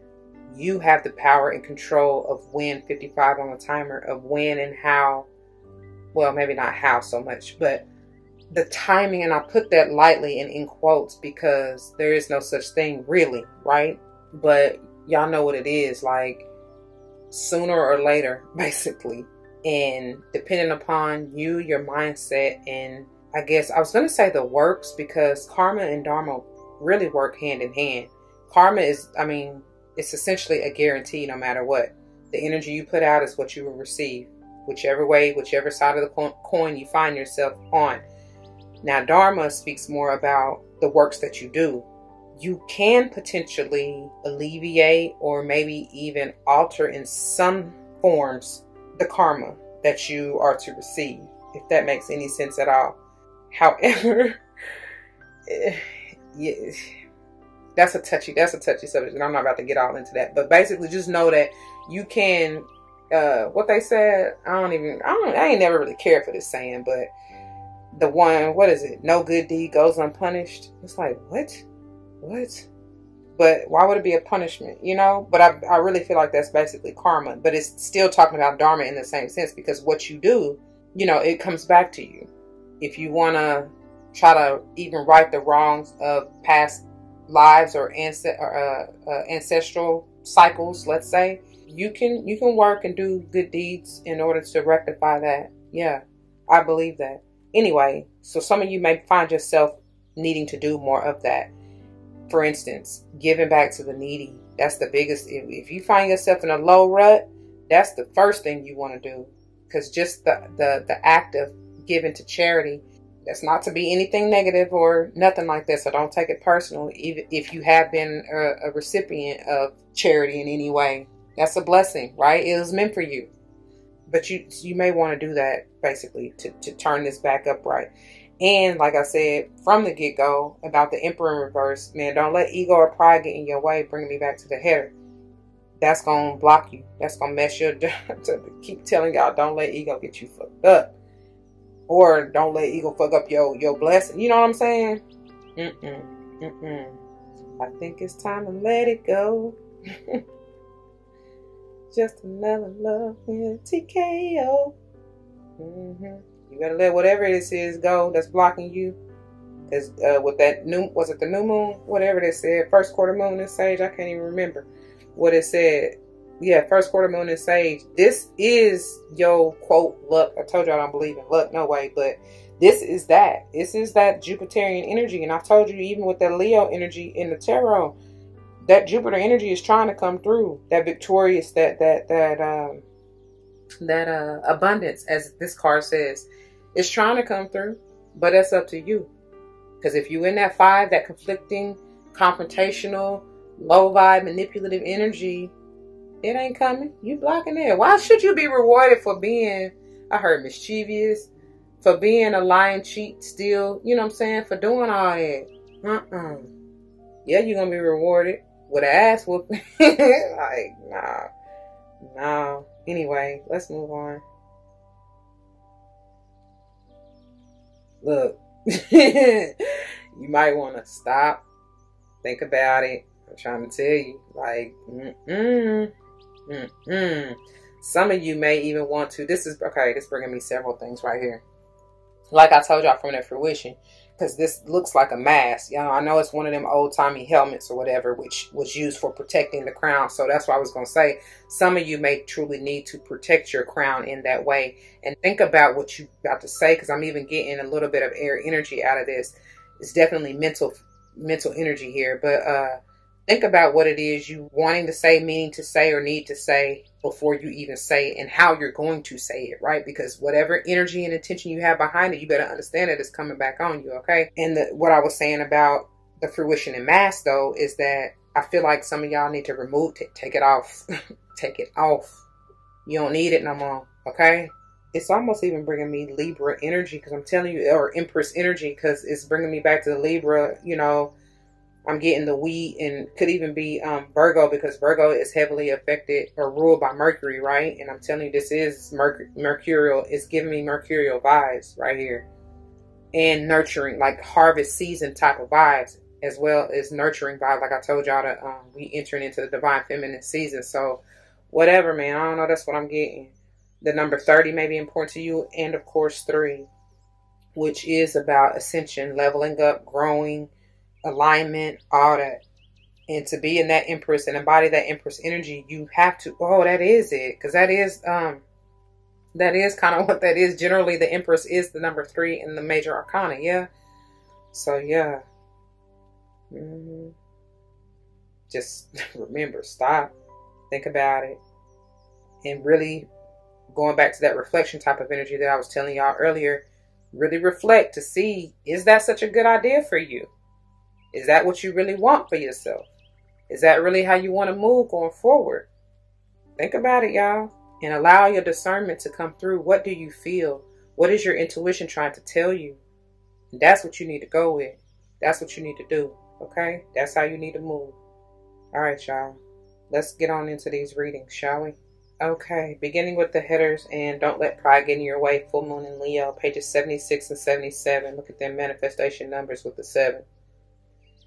You have the power and control of when, 55 on the timer, of when and how. Well, maybe not how so much, but the timing, and I put that lightly and in quotes because there is no such thing really, right? But y'all know what it is. Like, sooner or later, basically. And depending upon you, your mindset, and I guess I was going to say the works, because karma and dharma really work hand in hand. Karma is, I mean, it's essentially a guarantee no matter what. The energy you put out is what you will receive, whichever way, whichever side of the coin you find yourself on. Now, dharma speaks more about the works that you do. You can potentially alleviate or maybe even alter in some forms the karma that you are to receive, if that makes any sense at all. However, yeah, that's a touchy subject, and I'm not about to get all into that. But basically, just know that you can, what they said, I ain't never really cared for this saying, but the one, what is it? No good deed goes unpunished. It's like, what? But why would it be a punishment, you know? But I really feel like that's basically karma, but it's still talking about dharma in the same sense, because what you do, you know, it comes back to you. If you want to try to even right the wrongs of past lives or ancestral cycles, let's say, you can work and do good deeds in order to rectify that. Yeah, I believe that. Anyway, so some of you may find yourself needing to do more of that. For instance, giving back to the needy. That's the biggest. If you find yourself in a low rut, that's the first thing you want to do. Because just the act of giving to charity, that's not to be anything negative or nothing like that. So don't take it personal. Even if you have been a recipient of charity in any way, that's a blessing, right? It was meant for you. But you may want to do that basically to turn this back upright. And like I said from the get-go about the Emperor in reverse, man, don't let ego or pride get in your way, bringing me back to the header. That's going to block you. That's going to mess your... to keep telling y'all, don't let ego get you fucked up. Or don't let ego fuck up your blessing. You know what I'm saying? I think it's time to let it go. Just another love in TKO. You better let whatever this is go that's blocking you. Because with that new, was it the new moon? Whatever they said, first quarter moon in Sage. I can't even remember what it said. Yeah, first quarter moon in Sage. This is your quote luck. I told you I don't believe in luck, no way. But this is that. This is that Jupiterian energy. And I told you, even with that Leo energy in the tarot, that Jupiter energy is trying to come through. That victorious, that abundance, as this card says, is trying to come through. But that's up to you. Because if you in that 5, that conflicting, confrontational, low vibe, manipulative energy, it ain't coming. You blocking it. Why should you be rewarded for being, I heard mischievous, for being a lying, cheat, steal, you know what I'm saying, for doing all that? Yeah, you're going to be rewarded with an ass whooping. Like, nah. Anyway, let's move on. Look, you might want to stop, think about it. I'm trying to tell you, like, some of you may even want to, this is bringing me several things right here. Like I told y'all from that fruition, because this looks like a mask. You know, I know it's one of them old-timey helmets or whatever, which was used for protecting the crown. So that's why I was going to say, some of you may truly need to protect your crown in that way. And think about what you're about to say, because I'm even getting a little bit of air energy out of this. It's definitely mental energy here. But think about what it is you wanting to say, meaning to say, or need to say before you even say it, and how you're going to say it, right? Because whatever energy and intention you have behind it, you better understand that it's coming back on you, okay? And what I was saying about the fruition and mask, though, is that I feel like some of y'all need to remove it, take it off. Take it off. You don't need it no more, okay? It's almost even bringing me Libra energy, because I'm telling you, or Empress energy, because it's bringing me back to the Libra, you know. I'm getting the wheat, and could even be Virgo, because Virgo is heavily affected or ruled by Mercury, right? And I'm telling you, this is mercurial. It's giving me mercurial vibes right here. And nurturing, like harvest season type of vibes, as well as nurturing vibes. Like I told y'all, that we entering into the divine feminine season. So whatever, man, I don't know. That's what I'm getting. The number 30 may be important to you. And of course, 3, which is about ascension, leveling up, growing, alignment, all that. And to be in that Empress and embody that Empress energy, you have to, oh, that is it. Because that is kind of what that is. Generally, the Empress is the number 3 in the major arcana. Yeah. So, yeah. Just remember, stop, think about it. And really going back to that reflection type of energy that I was telling y'all earlier, really reflect to see, is that such a good idea for you? Is that what you really want for yourself? Is that really how you want to move going forward? Think about it, y'all, and allow your discernment to come through. What do you feel? What is your intuition trying to tell you? And that's what you need to go with. That's what you need to do, okay? That's how you need to move. All right, y'all. Let's get on into these readings, shall we? Okay, beginning with the headers, and don't let pride get in your way. Full moon in Leo, pages 76 and 77. Look at their manifestation numbers with the 7.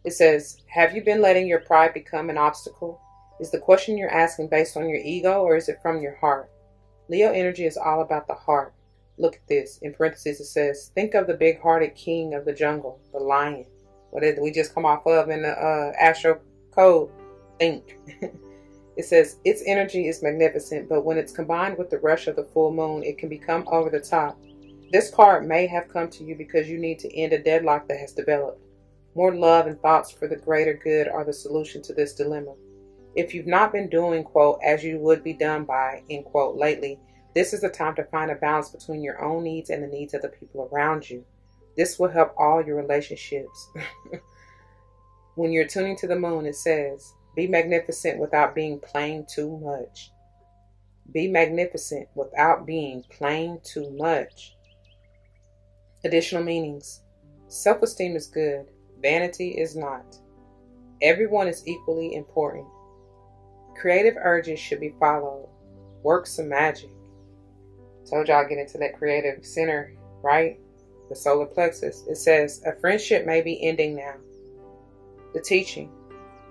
It says, have you been letting your pride become an obstacle? Is the question you're asking based on your ego, or is it from your heart? Leo energy is all about the heart. Look at this. In parentheses, it says, think of the big-hearted king of the jungle, the lion. What did we just come off of in the Astro code? Think. It says, its energy is magnificent, but when it's combined with the rush of the full moon, it can become over the top. This card may have come to you because you need to end a deadlock that has developed. More love and thoughts for the greater good are the solution to this dilemma. If you've not been doing, quote, as you would be done by, end quote, lately, this is the time to find a balance between your own needs and the needs of the people around you. This will help all your relationships. When you're tuning to the moon, it says, be magnificent without being plain too much. Be magnificent without being plain too much. Additional meanings. Self-esteem is good. Vanity is not. Everyone is equally important. Creative urges should be followed. Work some magic. Told y'all get into that creative center, right? The solar plexus. It says, a friendship may be ending now. The teaching.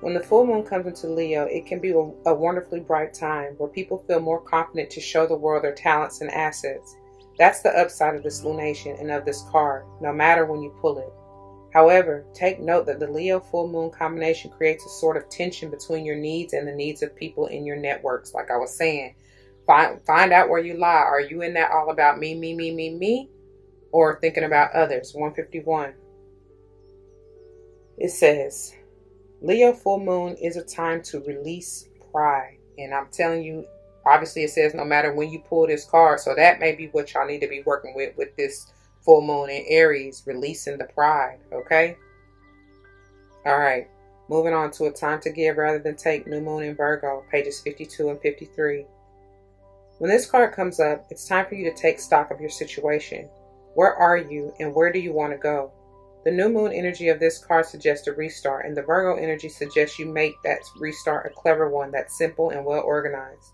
When the full moon comes into Leo, it can be a wonderfully bright time where people feel more confident to show the world their talents and assets. That's the upside of this lunation and of this card, no matter when you pull it. However, take note that the Leo full moon combination creates a sort of tension between your needs and the needs of people in your networks. Like I was saying, find out where you lie. Are you in that all about me, me, me, me, me? Or thinking about others? 151. It says, Leo full moon is a time to release pride. And I'm telling you, obviously it says no matter when you pull this card. So that may be what y'all need to be working with this full moon in Aries, releasing the pride, okay? All right, moving on to a time to give rather than take, new moon in Virgo, pages 52 and 53. When this card comes up, it's time for you to take stock of your situation. Where are you and where do you want to go? The new moon energy of this card suggests a restart, and the Virgo energy suggests you make that restart a clever one that's simple and well organized.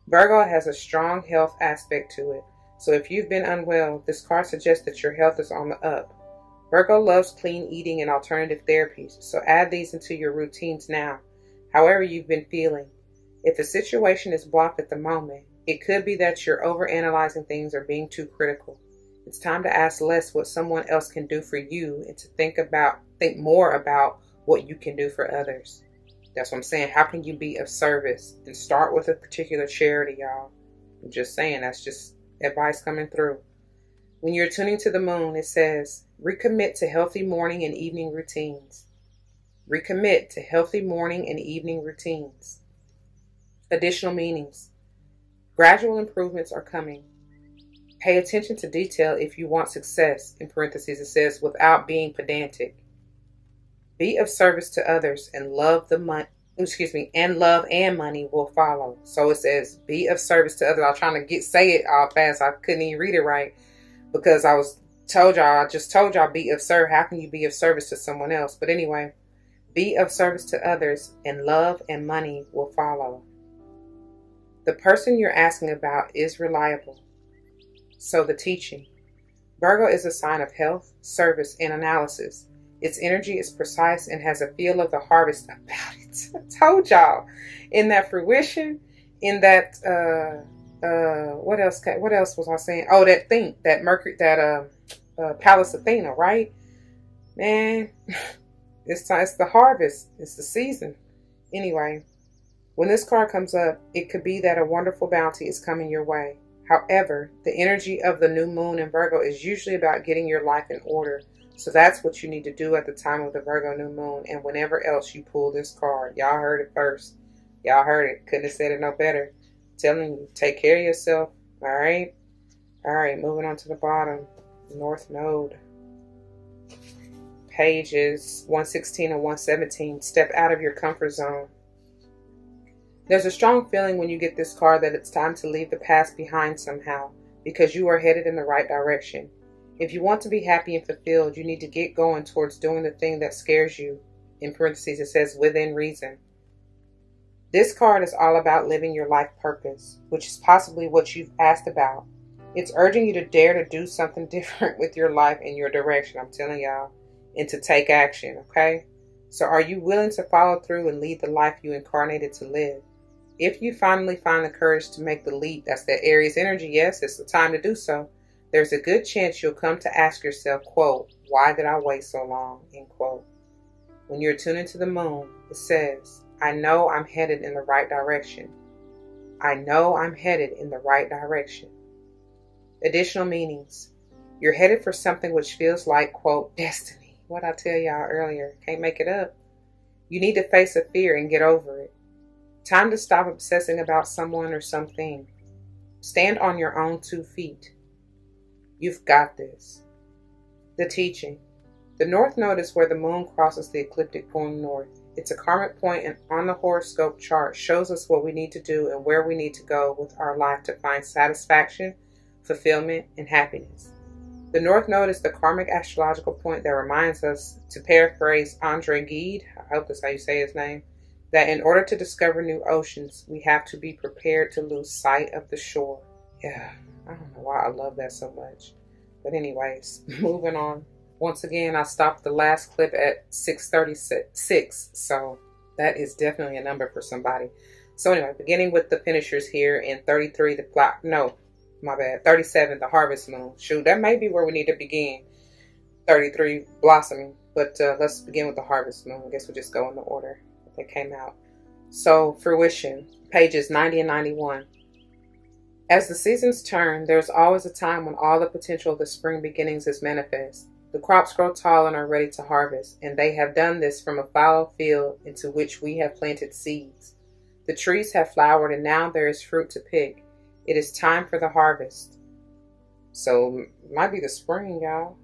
Virgo has a strong health aspect to it. So if you've been unwell, this card suggests that your health is on the up. Virgo loves clean eating and alternative therapies, so add these into your routines now, however you've been feeling. If a situation is blocked at the moment, it could be that you're overanalyzing things or being too critical. It's time to ask less what someone else can do for you and to think more about what you can do for others. That's what I'm saying. How can you be of service? And start with a particular charity, y'all. I'm just saying, that's just advice coming through. When you're tuning to the moon, it says, recommit to healthy morning and evening routines. Recommit to healthy morning and evening routines. Additional meanings. Gradual improvements are coming. Pay attention to detail if you want success. In parentheses, it says, without being pedantic. Be of service to others and love and money will follow. So it says, be of service to others. I was trying to say it all fast. I couldn't even read it right because I just told y'all be of service. How can you be of service to someone else? But anyway, be of service to others and love and money will follow. The person you're asking about is reliable. So the teaching. Virgo is a sign of health, service, and analysis. Its energy is precise and has a feel of the harvest about it. I told y'all. In that fruition, in that, what else was I saying? Oh, that Mercury, Pallas Athena, right? Man, It's time. It's the harvest. It's the season. Anyway, when this card comes up, it could be that a wonderful bounty is coming your way. However, the energy of the new moon in Virgo is usually about getting your life in order. So that's what you need to do at the time of the Virgo new moon and whenever else you pull this card. Y'all heard it first. Y'all heard it. Couldn't have said it no better. Telling you, take care of yourself. All right? All right, moving on to the bottom. North Node. Pages 116 and 117. Step out of your comfort zone. There's a strong feeling when you get this card that it's time to leave the past behind somehow, because you are headed in the right direction. If you want to be happy and fulfilled, you need to get going towards doing the thing that scares you. In parentheses, it says within reason. This card is all about living your life purpose, which is possibly what you've asked about. It's urging you to dare to do something different with your life and your direction, I'm telling y'all, and to take action, okay? So are you willing to follow through and lead the life you incarnated to live? If you finally find the courage to make the leap, that's that Aries energy, yes, it's the time to do so. There's a good chance you'll come to ask yourself, quote, why did I wait so long, end quote. When you're tuned into the moon, it says, I know I'm headed in the right direction. I know I'm headed in the right direction. Additional meanings. You're headed for something which feels like, quote, destiny. What I tell y'all earlier, can't make it up. You need to face a fear and get over it. Time to stop obsessing about someone or something. Stand on your own 2 feet. You've got this. The teaching. The North Node is where the moon crosses the ecliptic going north. It's a karmic point and on the horoscope chart shows us what we need to do and where we need to go with our life to find satisfaction, fulfillment, and happiness. The North Node is the karmic astrological point that reminds us, to paraphrase Andre Gide, I hope that's how you say his name, that in order to discover new oceans, we have to be prepared to lose sight of the shore. Yeah, I don't know why I love that so much. But anyways, moving on. Once again, I stopped the last clip at 6:36, so that is definitely a number for somebody. So anyway, beginning with the finishers here in 33, 37, the harvest moon. Shoot, that may be where we need to begin. 33, blossoming. But let's begin with the harvest moon. I guess we'll just go in the order that came out. So, fruition, pages 90 and 91. As the seasons turn, there's always a time when all the potential of the spring beginnings is manifest. The crops grow tall and are ready to harvest, and they have done this from a fallow field into which we have planted seeds. The trees have flowered, and now there is fruit to pick. It is time for the harvest. So, it might be the spring, y'all.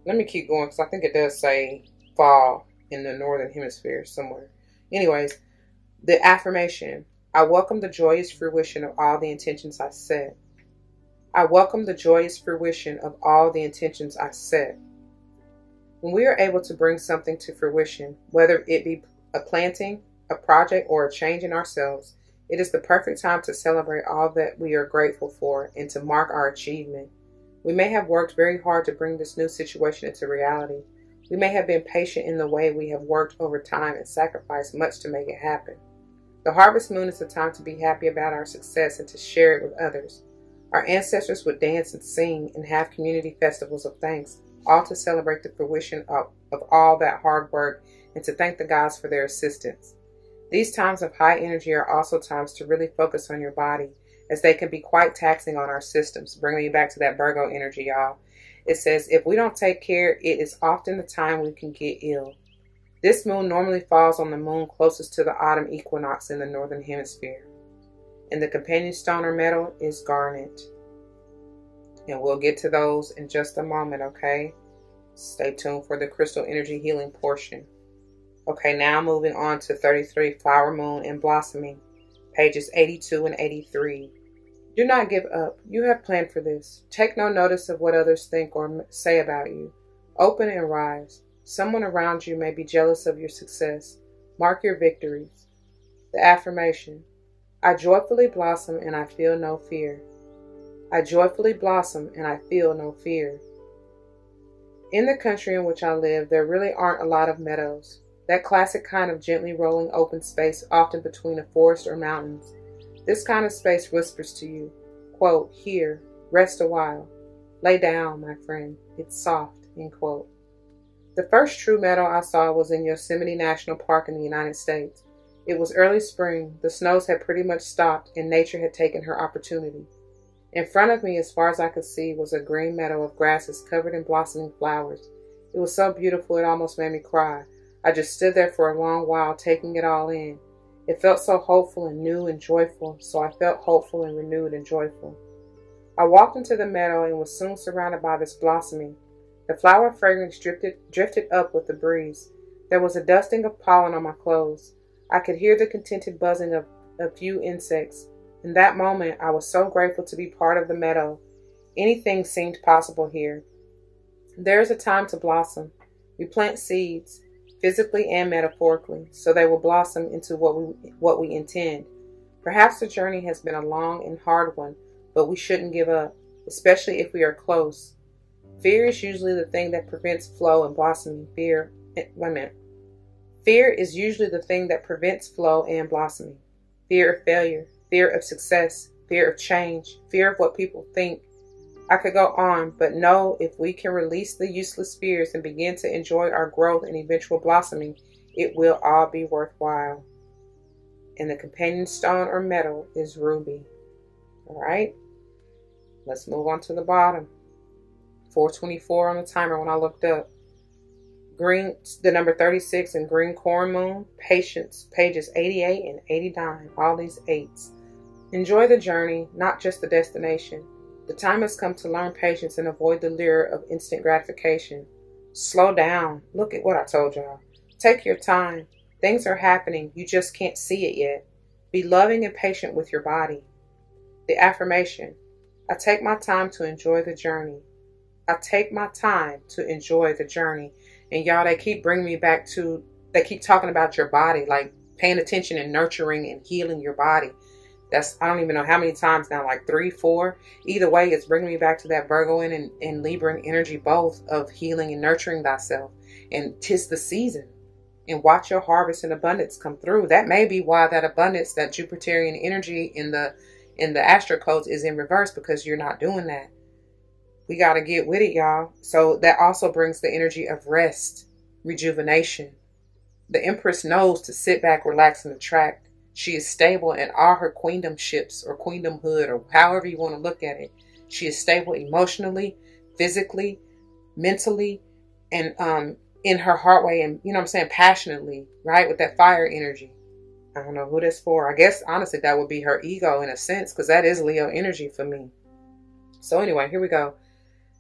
Let me keep going, because I think it does say fall in the northern hemisphere somewhere. Anyways, the affirmation. I welcome the joyous fruition of all the intentions I set. I welcome the joyous fruition of all the intentions I set. When we are able to bring something to fruition, whether it be a planting, a project, or a change in ourselves, it is the perfect time to celebrate all that we are grateful for and to mark our achievement. We may have worked very hard to bring this new situation into reality. We may have been patient in the way we have worked over time and sacrificed much to make it happen. The harvest moon is the time to be happy about our success and to share it with others. Our ancestors would dance and sing and have community festivals of thanks, all to celebrate the fruition of all that hard work and to thank the gods for their assistance. These times of high energy are also times to really focus on your body, as they can be quite taxing on our systems. Bringing you back to that Virgo energy, y'all. It says, if we don't take care, it is often the time we can get ill. This moon normally falls on the moon closest to the autumn equinox in the northern hemisphere. And the companion stone or metal is garnet. And we'll get to those in just a moment, okay? Stay tuned for the crystal energy healing portion. Okay, now moving on to 33, flower moon and blossoming, pages 82 and 83. Do not give up. You have planned for this. Take no notice of what others think or say about you. Open and rise. Someone around you may be jealous of your success. Mark your victories. The affirmation. I joyfully blossom and I feel no fear. I joyfully blossom and I feel no fear. In the country in which I live, there really aren't a lot of meadows. That classic kind of gently rolling open space, often between a forest or mountains. This kind of space whispers to you, quote, here, rest a while. Lay down, my friend. It's soft, end quote. The first true meadow I saw was in Yosemite National Park in the United States. It was early spring, the snows had pretty much stopped, and nature had taken her opportunity. In front of me, as far as I could see, was a green meadow of grasses covered in blossoming flowers. It was so beautiful it almost made me cry. I just stood there for a long while, taking it all in. It felt so hopeful and new and joyful, so I felt hopeful and renewed and joyful. I walked into the meadow and was soon surrounded by this blossoming. The flower fragrance drifted up with the breeze. There was a dusting of pollen on my clothes. I could hear the contented buzzing of a few insects. In that moment, I was so grateful to be part of the meadow. Anything seemed possible here. There is a time to blossom. We plant seeds, physically and metaphorically, so they will blossom into what we intend. Perhaps the journey has been a long and hard one, but we shouldn't give up, especially if we are close. Fear is usually the thing that prevents flow and blossoming. Fear is usually the thing that prevents flow and blossoming. Fear of failure, fear of success, fear of change, fear of what people think. I could go on, but know if we can release the useless fears and begin to enjoy our growth and eventual blossoming, it will all be worthwhile. And the companion stone or metal is ruby. All right, let's move on to the bottom. 4:24 on the timer when I looked up. Green, the number 36 in green corn moon, patience, pages 88 and 89, all these 8s. Enjoy the journey, not just the destination. The time has come to learn patience and avoid the lure of instant gratification. Slow down. Look at what I told y'all. Take your time. Things are happening. You just can't see it yet. Be loving and patient with your body. The affirmation. I take my time to enjoy the journey. I take my time to enjoy the journey. And y'all, they keep bringing me back to, they keep talking about your body, like paying attention and nurturing and healing your body. That's, I don't even know how many times now, like 3, 4. Either way, it's bringing me back to that Virgo and Libra energy, both of healing and nurturing thyself. And 'tis the season. And watch your harvest and abundance come through. That may be why that abundance, that Jupiterian energy in the Astro codes is in reverse, because you're not doing that. We got to get with it, y'all. So that also brings the energy of rest, rejuvenation. The Empress knows to sit back, relax, and attract. She is stable in all her queendomships or queendomhood, or however you want to look at it. She is stable emotionally, physically, mentally, and in her heart way, and you know what I'm saying, passionately, right? With that fire energy. I don't know who that's for. I guess honestly that would be her ego in a sense, because that is Leo energy for me. So anyway, here we go.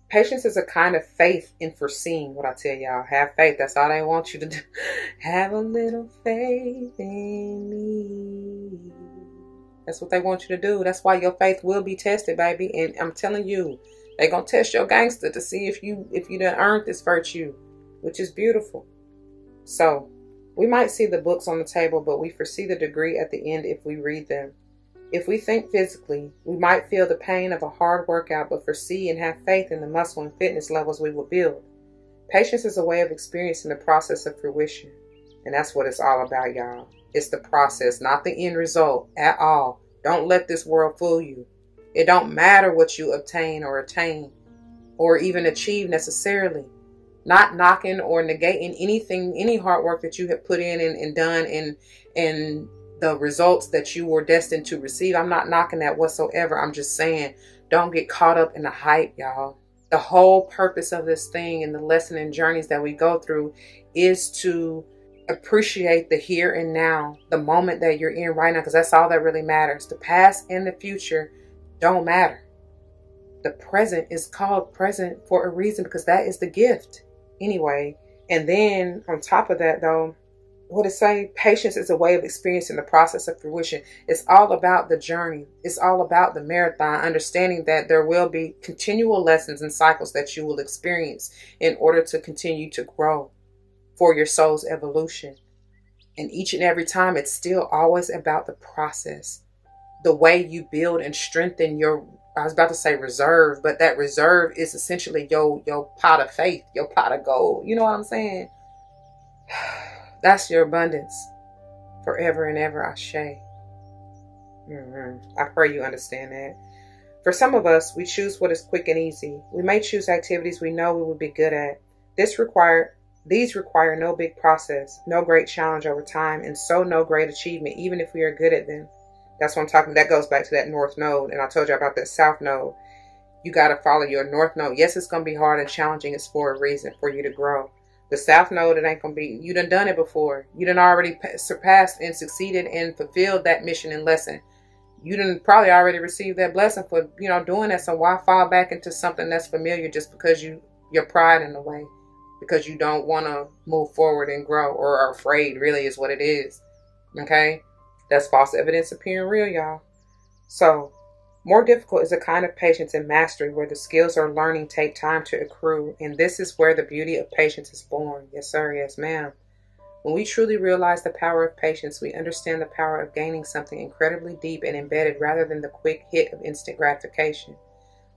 Patience is a kind of faith in foreseeing. What I tell y'all, have faith. That's all they want you to do. Have a little faith in me. That's what they want you to do. That's why your faith will be tested, baby. And I'm telling you, they're gonna test your gangster to see if you done earned this virtue, which is beautiful. So we might see the books on the table, but we foresee the degree at the end if we read them. If we think physically, we might feel the pain of a hard workout, but foresee and have faith in the muscle and fitness levels we will build. Patience is a way of experiencing the process of fruition. And that's what it's all about, y'all. It's the process, not the end result at all. Don't let this world fool you. It don't matter what you obtain or attain or even achieve necessarily. Not knocking or negating anything, any hard work that you have put in and done and the results that you were destined to receive. I'm not knocking that whatsoever. I'm just saying, don't get caught up in the hype, y'all. The whole purpose of this thing and the lesson and journeys that we go through is to appreciate the here and now, the moment that you're in right now, because that's all that really matters. The past and the future don't matter. The present is called present for a reason, because that is the gift anyway. And then on top of that, though, what it say? Patience is a way of experiencing the process of fruition. It's all about the journey. It's all about the marathon, understanding that there will be continual lessons and cycles that you will experience in order to continue to grow for your soul's evolution. And each and every time, it's still always about the process, the way you build and strengthen your, I was about to say reserve, but that reserve is essentially your pot of faith, your pot of gold. You know what I'm saying? That's your abundance forever and ever, Ashe. I pray you understand that. For some of us, we choose what is quick and easy. We may choose activities we know we would be good at. This requires These require no big process, no great challenge over time, and so no great achievement, even if we are good at them. That's what I'm talking about. That goes back to that north node, and I told you about that south node. You got to follow your north node. Yes, it's going to be hard and challenging. It's for a reason, for you to grow. The south node, it ain't going to be, you done it before. You done already surpassed and succeeded and fulfilled that mission and lesson. You done probably already received that blessing for, doing that. So why fall back into something that's familiar just because your pride in the way? Because you don't want to move forward and grow, or are afraid, really is what it is. Okay? That's false evidence appearing real, y'all. So, more difficult is a kind of patience and mastery where the skills or learning take time to accrue, and this is where the beauty of patience is born. Yes, sir. Yes, ma'am. When we truly realize the power of patience, we understand the power of gaining something incredibly deep and embedded rather than the quick hit of instant gratification.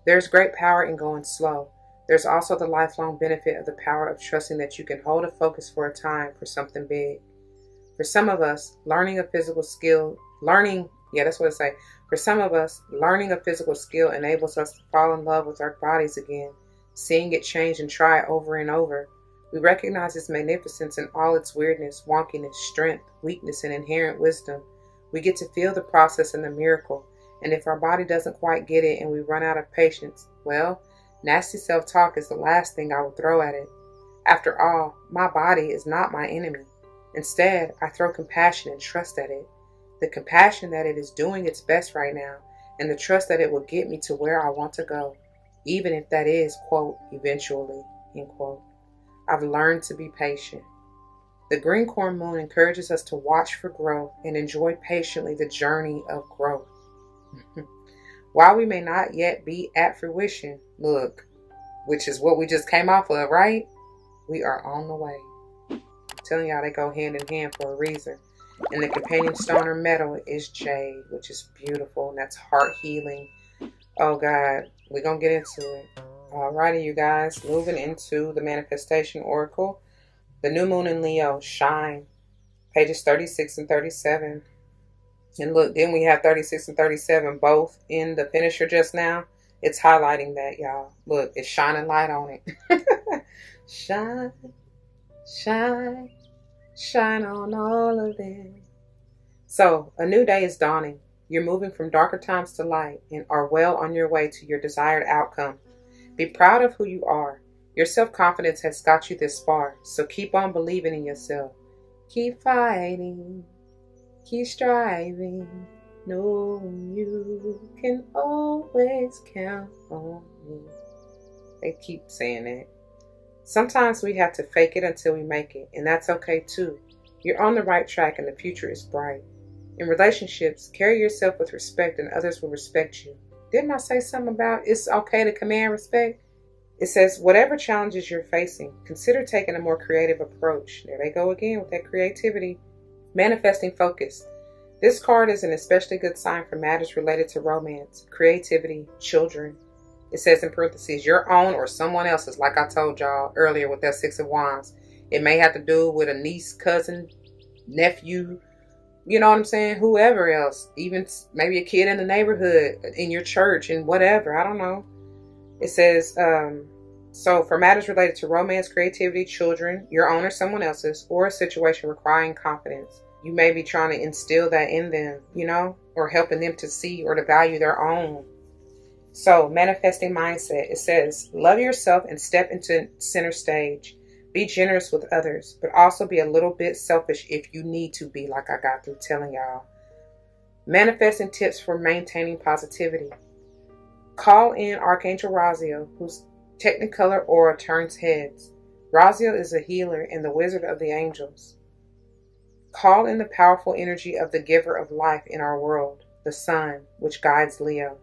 There's great power in going slow. There's also the lifelong benefit of the power of trusting that you can hold a focus for a time for something big. For some of us, learning a physical skill enables us to fall in love with our bodies again, seeing it change and try over and over. We recognize its magnificence in all its weirdness, wonkiness, strength, weakness, and inherent wisdom. We get to feel the process and the miracle, and if our body doesn't quite get it and we run out of patience, well, nasty self-talk is the last thing I would throw at it. After all, my body is not my enemy. Instead, I throw compassion and trust at it. The compassion that it is doing its best right now, and the trust that it will get me to where I want to go, even if that is, quote, eventually, end quote. I've learned to be patient. The green corn moon encourages us to watch for growth and enjoy patiently the journey of growth. While we may not yet be at fruition, look, which is what we just came off of, right? We are on the way. I'm telling y'all, they go hand in hand for a reason. And the companion stone or metal is jade, which is beautiful, and that's heart healing. Oh God, we're gonna get into it. Alrighty, you guys, moving into the manifestation oracle. The new moon in Leo, shine, pages 36 and 37. And look, then we have 36 and 37 both in the finisher just now. It's highlighting that, y'all. Look, it's shining light on it. Shine, shine, shine on all of them. So, a new day is dawning. You're moving from darker times to light and are well on your way to your desired outcome. Be proud of who you are. Your self-confidence has got you this far, so keep on believing in yourself. Keep fighting. Keep striving. Knowing you can always count on me. They keep saying that. Sometimes we have to fake it until we make it, and that's okay too. You're on the right track and the future is bright. In relationships, carry yourself with respect and others will respect you. Didn't I say something about it's okay to command respect? It says, whatever challenges you're facing, consider taking a more creative approach. There they go again with that creativity. Manifesting focus. This card is an especially good sign for matters related to romance, creativity, children. It says in parentheses, your own or someone else's, like I told y'all earlier with that Six of Wands. It may have to do with a niece, cousin, nephew, you know what I'm saying? Whoever else, even maybe a kid in the neighborhood, in your church, and whatever. I don't know. It says, so for matters related to romance, creativity, children, your own or someone else's, or a situation requiring confidence. You may be trying to instill that in them, you know, or helping them to see or to value their own. So, manifesting mindset. It says, love yourself and step into center stage. Be generous with others, but also be a little bit selfish if you need to be, like I got through telling y'all. Manifesting tips for maintaining positivity. Call in Archangel Raziel, whose Technicolor aura turns heads. Raziel is a healer and the wizard of the angels. Call in the powerful energy of the giver of life in our world, the sun, which guides Leo.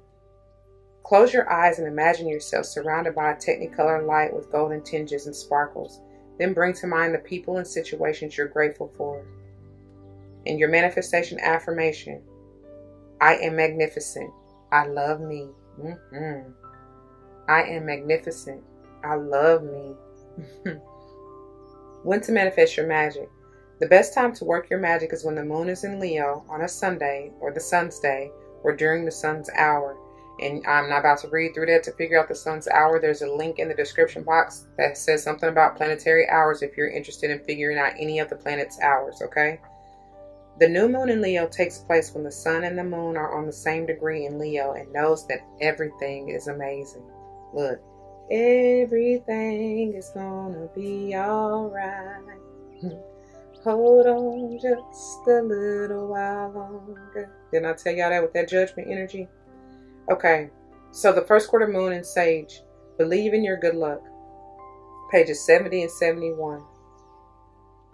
Close your eyes and imagine yourself surrounded by a Technicolor light with golden tinges and sparkles. Then bring to mind the people and situations you're grateful for. In your manifestation affirmation, I am magnificent. I love me. I am magnificent. I love me. When to manifest your magic. The best time to work your magic is when the moon is in Leo on a Sunday or the sun's day or during the sun's hour. And I'm not about to read through that to figure out the sun's hour. There's a link in the description box that says something about planetary hours if you're interested in figuring out any of the planet's hours, okay? The new moon in Leo takes place when the sun and the moon are on the same degree in Leo and knows that everything is amazing. Look, everything is gonna be alright. Hold on just a little while longer. Didn't I tell y'all that with that judgment energy? Okay, so the first quarter moon in Sage. Believe in your good luck. Pages 70 and 71.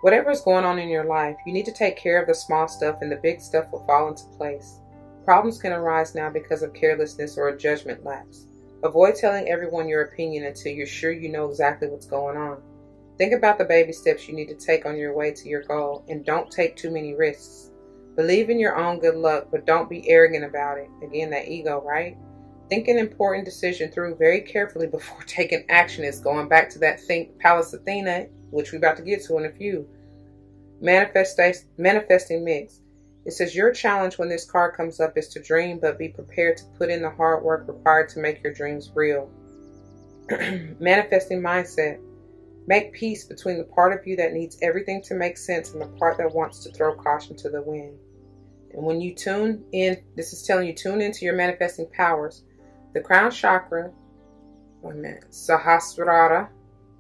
Whatever is going on in your life, you need to take care of the small stuff and the big stuff will fall into place. Problems can arise now because of carelessness or a judgment lapse. Avoid telling everyone your opinion until you're sure you know exactly what's going on. Think about the baby steps you need to take on your way to your goal and don't take too many risks. Believe in your own good luck, but don't be arrogant about it. Again, that ego, right? Think an important decision through very carefully before taking action. Is going back to that Think Palace Athena, which we're about to get to in a few. Manifesting mix. It says your challenge when this card comes up is to dream, but be prepared to put in the hard work required to make your dreams real. Manifesting mindset. Make peace between the part of you that needs everything to make sense and the part that wants to throw caution to the wind. And when you tune in, this is telling you tune into your manifesting powers. The crown chakra, Sahasrara,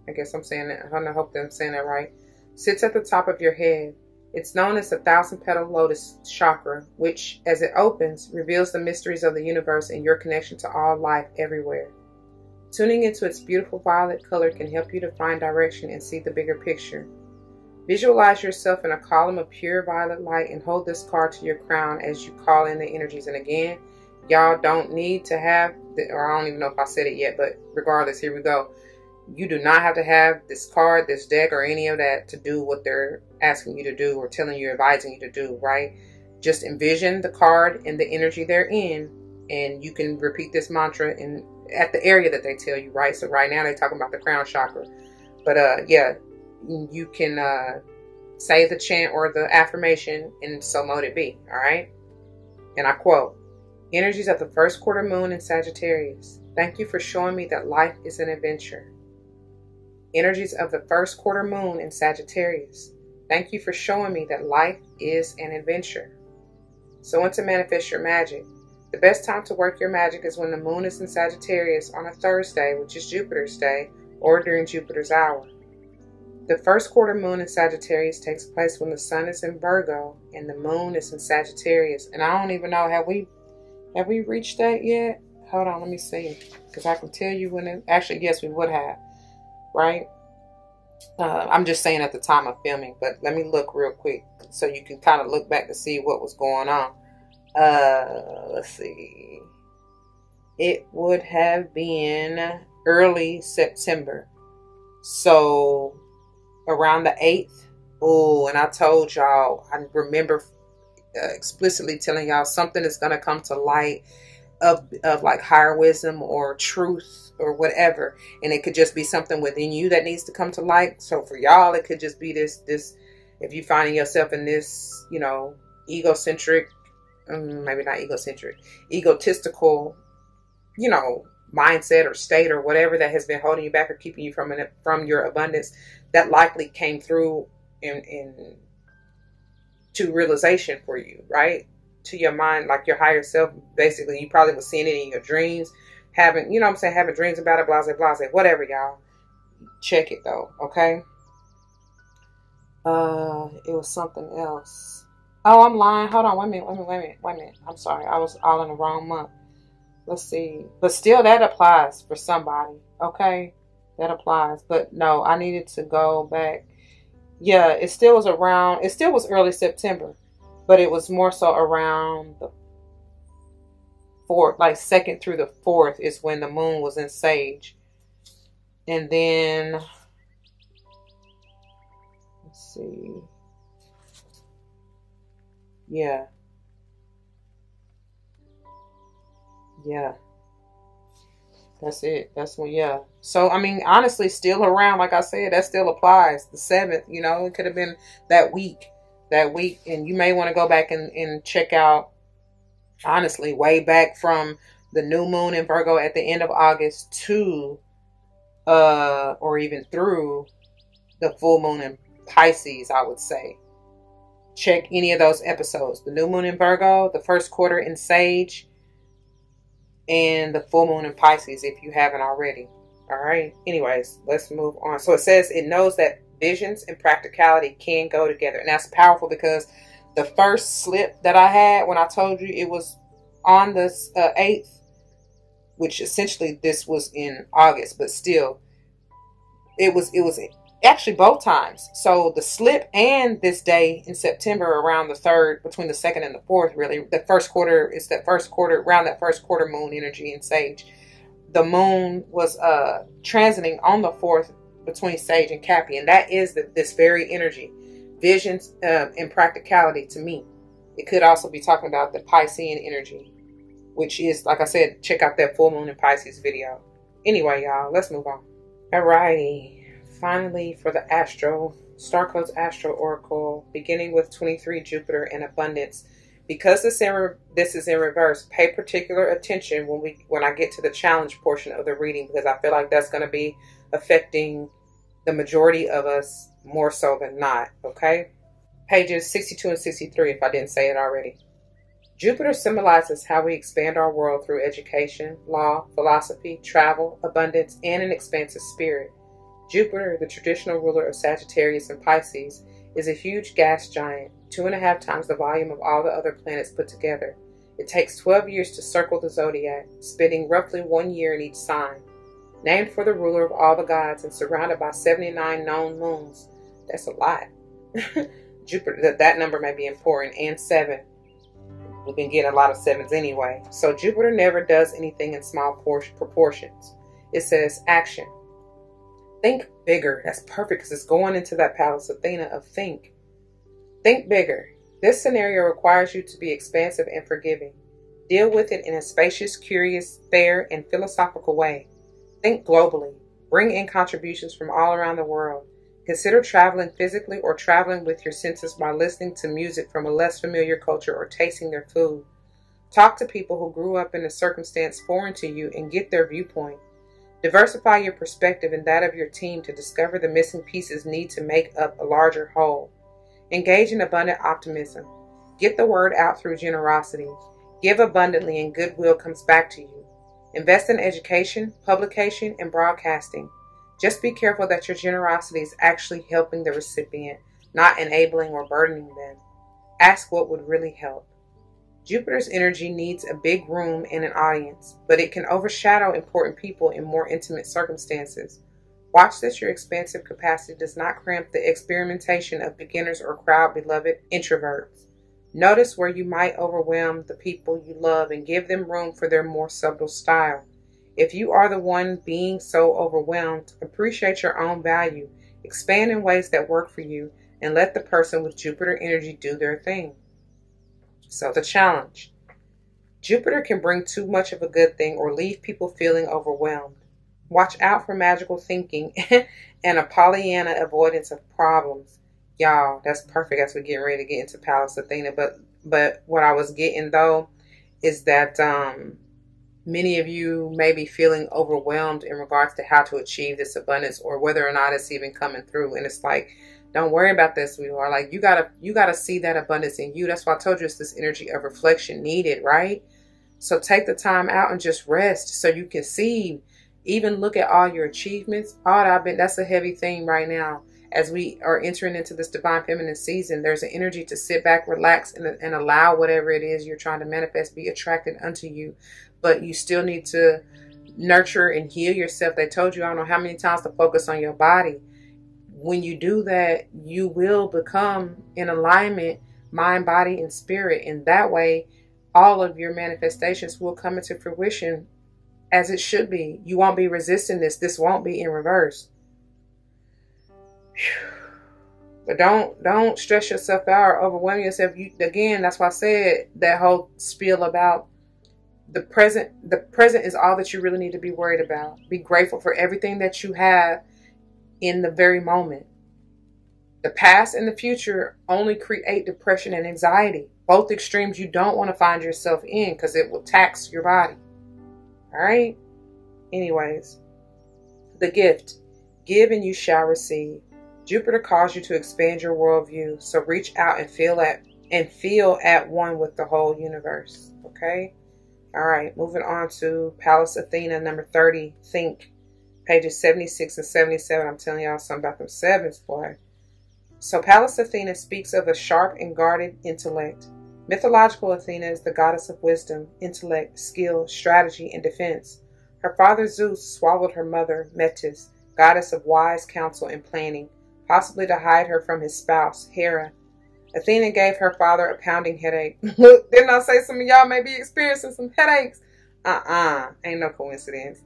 I guess I'm saying that, I hope that I'm saying that right, sits at the top of your head. It's known as the 1,000-petal lotus chakra, which, as it opens, reveals the mysteries of the universe and your connection to all life everywhere. Tuning into its beautiful violet color can help you to find direction and see the bigger picture. Visualize yourself in a column of pure violet light and hold this card to your crown as you call in the energies. And again, y'all don't need to have, or I don't even know if I said it yet, but regardless, here we go. You do not have to have this card, this deck, or any of that to do what they're asking you to do or telling you, advising you to do, right? Just envision the card and the energy they're in, and you can repeat this mantra at the area that they tell you, right? So right now they're talking about the crown chakra. But yeah, you can say the chant or the affirmation, and so mote it be, all right? And I quote, energies of the first quarter moon in Sagittarius. Thank you for showing me that life is an adventure. Energies of the first quarter moon in Sagittarius. Thank you for showing me that life is an adventure. So when to manifest your magic. The best time to work your magic is when the moon is in Sagittarius on a Thursday, which is Jupiter's day, or during Jupiter's hour. The first quarter moon in Sagittarius takes place when the sun is in Virgo and the moon is in Sagittarius. And I don't even know, have we reached that yet? Hold on, let me see. Because I can tell you when it, actually, yes, we would have, right? I'm just saying at the time of filming, but let me look real quick so you can kind of look back to see what was going on. Let's see. It would have been early September. So around the 8th. Oh, and I told y'all, I remember explicitly telling y'all something is going to come to light of like higher wisdom or truth or whatever. And it could just be something within you that needs to come to light. So for y'all, it could just be this, if you're finding yourself in this, you know, egocentric, maybe not egocentric, egotistical, you know, mindset or state or whatever that has been holding you back or keeping you from your abundance, that likely came through in to realization for you, right? To your mind, like your higher self. Basically, you probably was seeing it in your dreams, having, you know what I'm saying, having dreams about it, blase, blase, whatever, y'all. Check it though, okay? It was something else. Oh, I'm lying. Hold on, wait a minute. I'm sorry. I was all in the wrong month. Let's see. But still, that applies for somebody, okay? That applies. But no, I needed to go back. Yeah, it still was early September, but it was more so around the 4th, like 2nd through the 4th is when the moon was in Sage. And then, let's see. Yeah. That's it. That's when, yeah. So, I mean, honestly, still around, like I said, that still applies. The 7th, you know, it could have been that week. And you may want to go back and check out, honestly, way back from the new moon in Virgo at the end of August to or even through the full moon in Pisces, I would say. Check any of those episodes. The new moon in Virgo, the first quarter in Sage, and the full moon in Pisces if you haven't already. All right. Anyways, let's move on. So it says it knows that visions and practicality can go together. And that's powerful because the first slip that I had when I told you it was on the 8th, which essentially this was in August, but still it was actually both times. So the slip and this day in September around the 3rd, between the 2nd and the 4th, really, the first quarter is that first quarter, around that first quarter moon energy in Sage. The moon was transiting on the 4th between Sage and Cappy, and that is this very energy, visions and practicality to me. It could also be talking about the Piscean energy, which is, like I said, check out that full moon in Pisces video. Anyway, y'all, let's move on. Alrighty. Finally, for the Astro, Starcodes Astro Oracle, beginning with 23 Jupiter and abundance. Because this is in reverse, pay particular attention when I get to the challenge portion of the reading, because I feel like that's going to be affecting the majority of us more so than not, okay? Pages 62 and 63, if I didn't say it already. Jupiter symbolizes how we expand our world through education, law, philosophy, travel, abundance, and an expansive spirit. Jupiter, the traditional ruler of Sagittarius and Pisces, is a huge gas giant, 2.5 times the volume of all the other planets put together. It takes 12 years to circle the zodiac, spending roughly 1 year in each sign. Named for the ruler of all the gods and surrounded by 79 known moons. That's a lot. Jupiter, that number may be important, and 7. We've been getting a lot of 7s anyway. So Jupiter never does anything in small proportions. It says action. Think bigger. That's perfect because it's going into that Palace Athena of think. Think bigger. This scenario requires you to be expansive and forgiving. Deal with it in a spacious, curious, fair, and philosophical way. Think globally. Bring in contributions from all around the world. Consider traveling physically or traveling with your senses by listening to music from a less familiar culture or tasting their food. Talk to people who grew up in a circumstance foreign to you and get their viewpoint. Diversify your perspective and that of your team to discover the missing pieces need to make up a larger whole. Engage in abundant optimism. Get the word out through generosity. Give abundantly and goodwill comes back to you. Invest in education, publication, and broadcasting. Just be careful that your generosity is actually helping the recipient, not enabling or burdening them. Ask what would really help. Jupiter's energy needs a big room and an audience, but it can overshadow important people in more intimate circumstances. Watch that your expansive capacity does not cramp the experimentation of beginners or crowd-beloved introverts. Notice where you might overwhelm the people you love and give them room for their more subtle style. If you are the one being so overwhelmed, appreciate your own value, expand in ways that work for you, and let the person with Jupiter energy do their thing. So the challenge. Jupiter can bring too much of a good thing or leave people feeling overwhelmed. Watch out for magical thinking and a Pollyanna avoidance of problems. Y'all, that's perfect as we get ready to get into Palace Athena. But what I was getting though is that many of you may be feeling overwhelmed in regards to how to achieve this abundance or whether or not it's even coming through. And it's like, don't worry about this, sweetheart. Like you gotta see that abundance in you. That's why I told you it's this energy of reflection needed, right? So take the time out and just rest so you can see, even look at all your achievements. That's a heavy thing right now. As we are entering into this divine feminine season, there's an energy to sit back, relax, and allow whatever it is you're trying to manifest be attracted unto you. But you still need to nurture and heal yourself. They told you, I don't know how many times, to focus on your body. When you do that, you will become in alignment, mind, body, and spirit. And that way, all of your manifestations will come into fruition as it should be. You won't be resisting this. This won't be in reverse. But don't stress yourself out or overwhelm yourself. Again, that's why I said that whole spiel about the present. The present is all that you really need to be worried about. Be grateful for everything that you have in the very moment. The past and the future only create depression and anxiety. Both extremes you don't want to find yourself in because it will tax your body. All right. Anyways, the gift. Give and you shall receive. Jupiter calls you to expand your worldview. So reach out and feel at one with the whole universe. Okay. All right. Moving on to Pallas Athena, number 30. Think. Pages 76 and 77. I'm telling y'all something about them sevens, boy. So Pallas Athena speaks of a sharp and guarded intellect. Mythological Athena is the goddess of wisdom, intellect, skill, strategy, and defense. Her father Zeus swallowed her mother, Metis, goddess of wise counsel and planning, possibly to hide her from his spouse, Hera. Athena gave her father a pounding headache. Look, didn't I say some of y'all may be experiencing some headaches? Ain't no coincidence.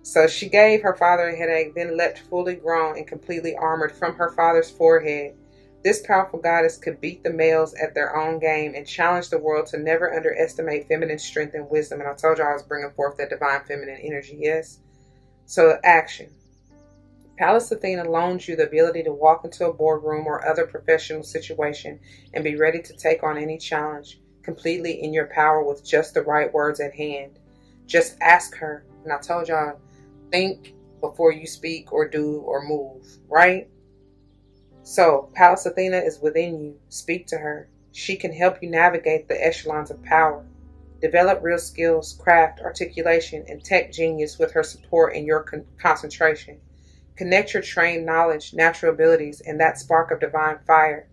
So she gave her father a headache, then leapt fully grown and completely armored from her father's forehead. This powerful goddess could beat the males at their own game and challenge the world to never underestimate feminine strength and wisdom. And I told you I was bringing forth that divine feminine energy, yes? So action. Pallas Athena loans you the ability to walk into a boardroom or other professional situation and be ready to take on any challenge, completely in your power with just the right words at hand. Just ask her. And I told y'all, think before you speak or do or move, right? So, Pallas Athena is within you. Speak to her. She can help you navigate the echelons of power. Develop real skills, craft, articulation, and tech genius with her support and your concentration. Connect your trained knowledge, natural abilities, and that spark of divine fire.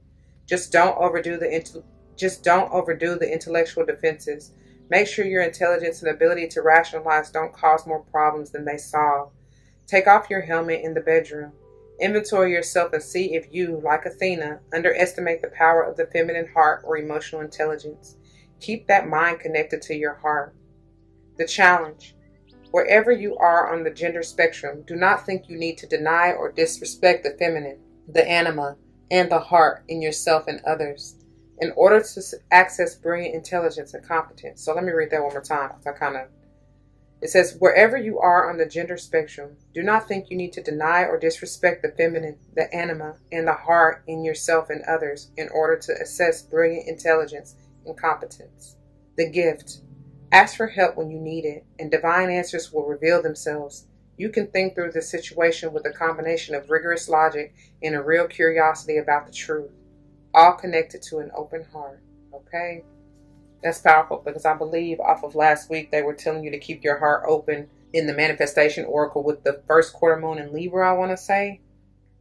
Just don't overdo the intellectual defenses. Make sure your intelligence and ability to rationalize don't cause more problems than they solve. Take off your helmet in the bedroom. Inventory yourself and see if you, like Athena, underestimate the power of the feminine heart or emotional intelligence. Keep that mind connected to your heart. The challenge. Wherever you are on the gender spectrum, do not think you need to deny or disrespect the feminine, the anima, and the heart in yourself and others in order to access brilliant intelligence and competence. So let me read that one more time because it says, wherever you are on the gender spectrum, do not think you need to deny or disrespect the feminine, the anima, and the heart in yourself and others in order to assess brilliant intelligence and competence. The gift. Ask for help when you need it, and divine answers will reveal themselves. You can think through the situation with a combination of rigorous logic and a real curiosity about the truth, all connected to an open heart. Okay? That's powerful because I believe off of last week they were telling you to keep your heart open in the Manifestation Oracle with the first quarter moon in Libra, I want to say.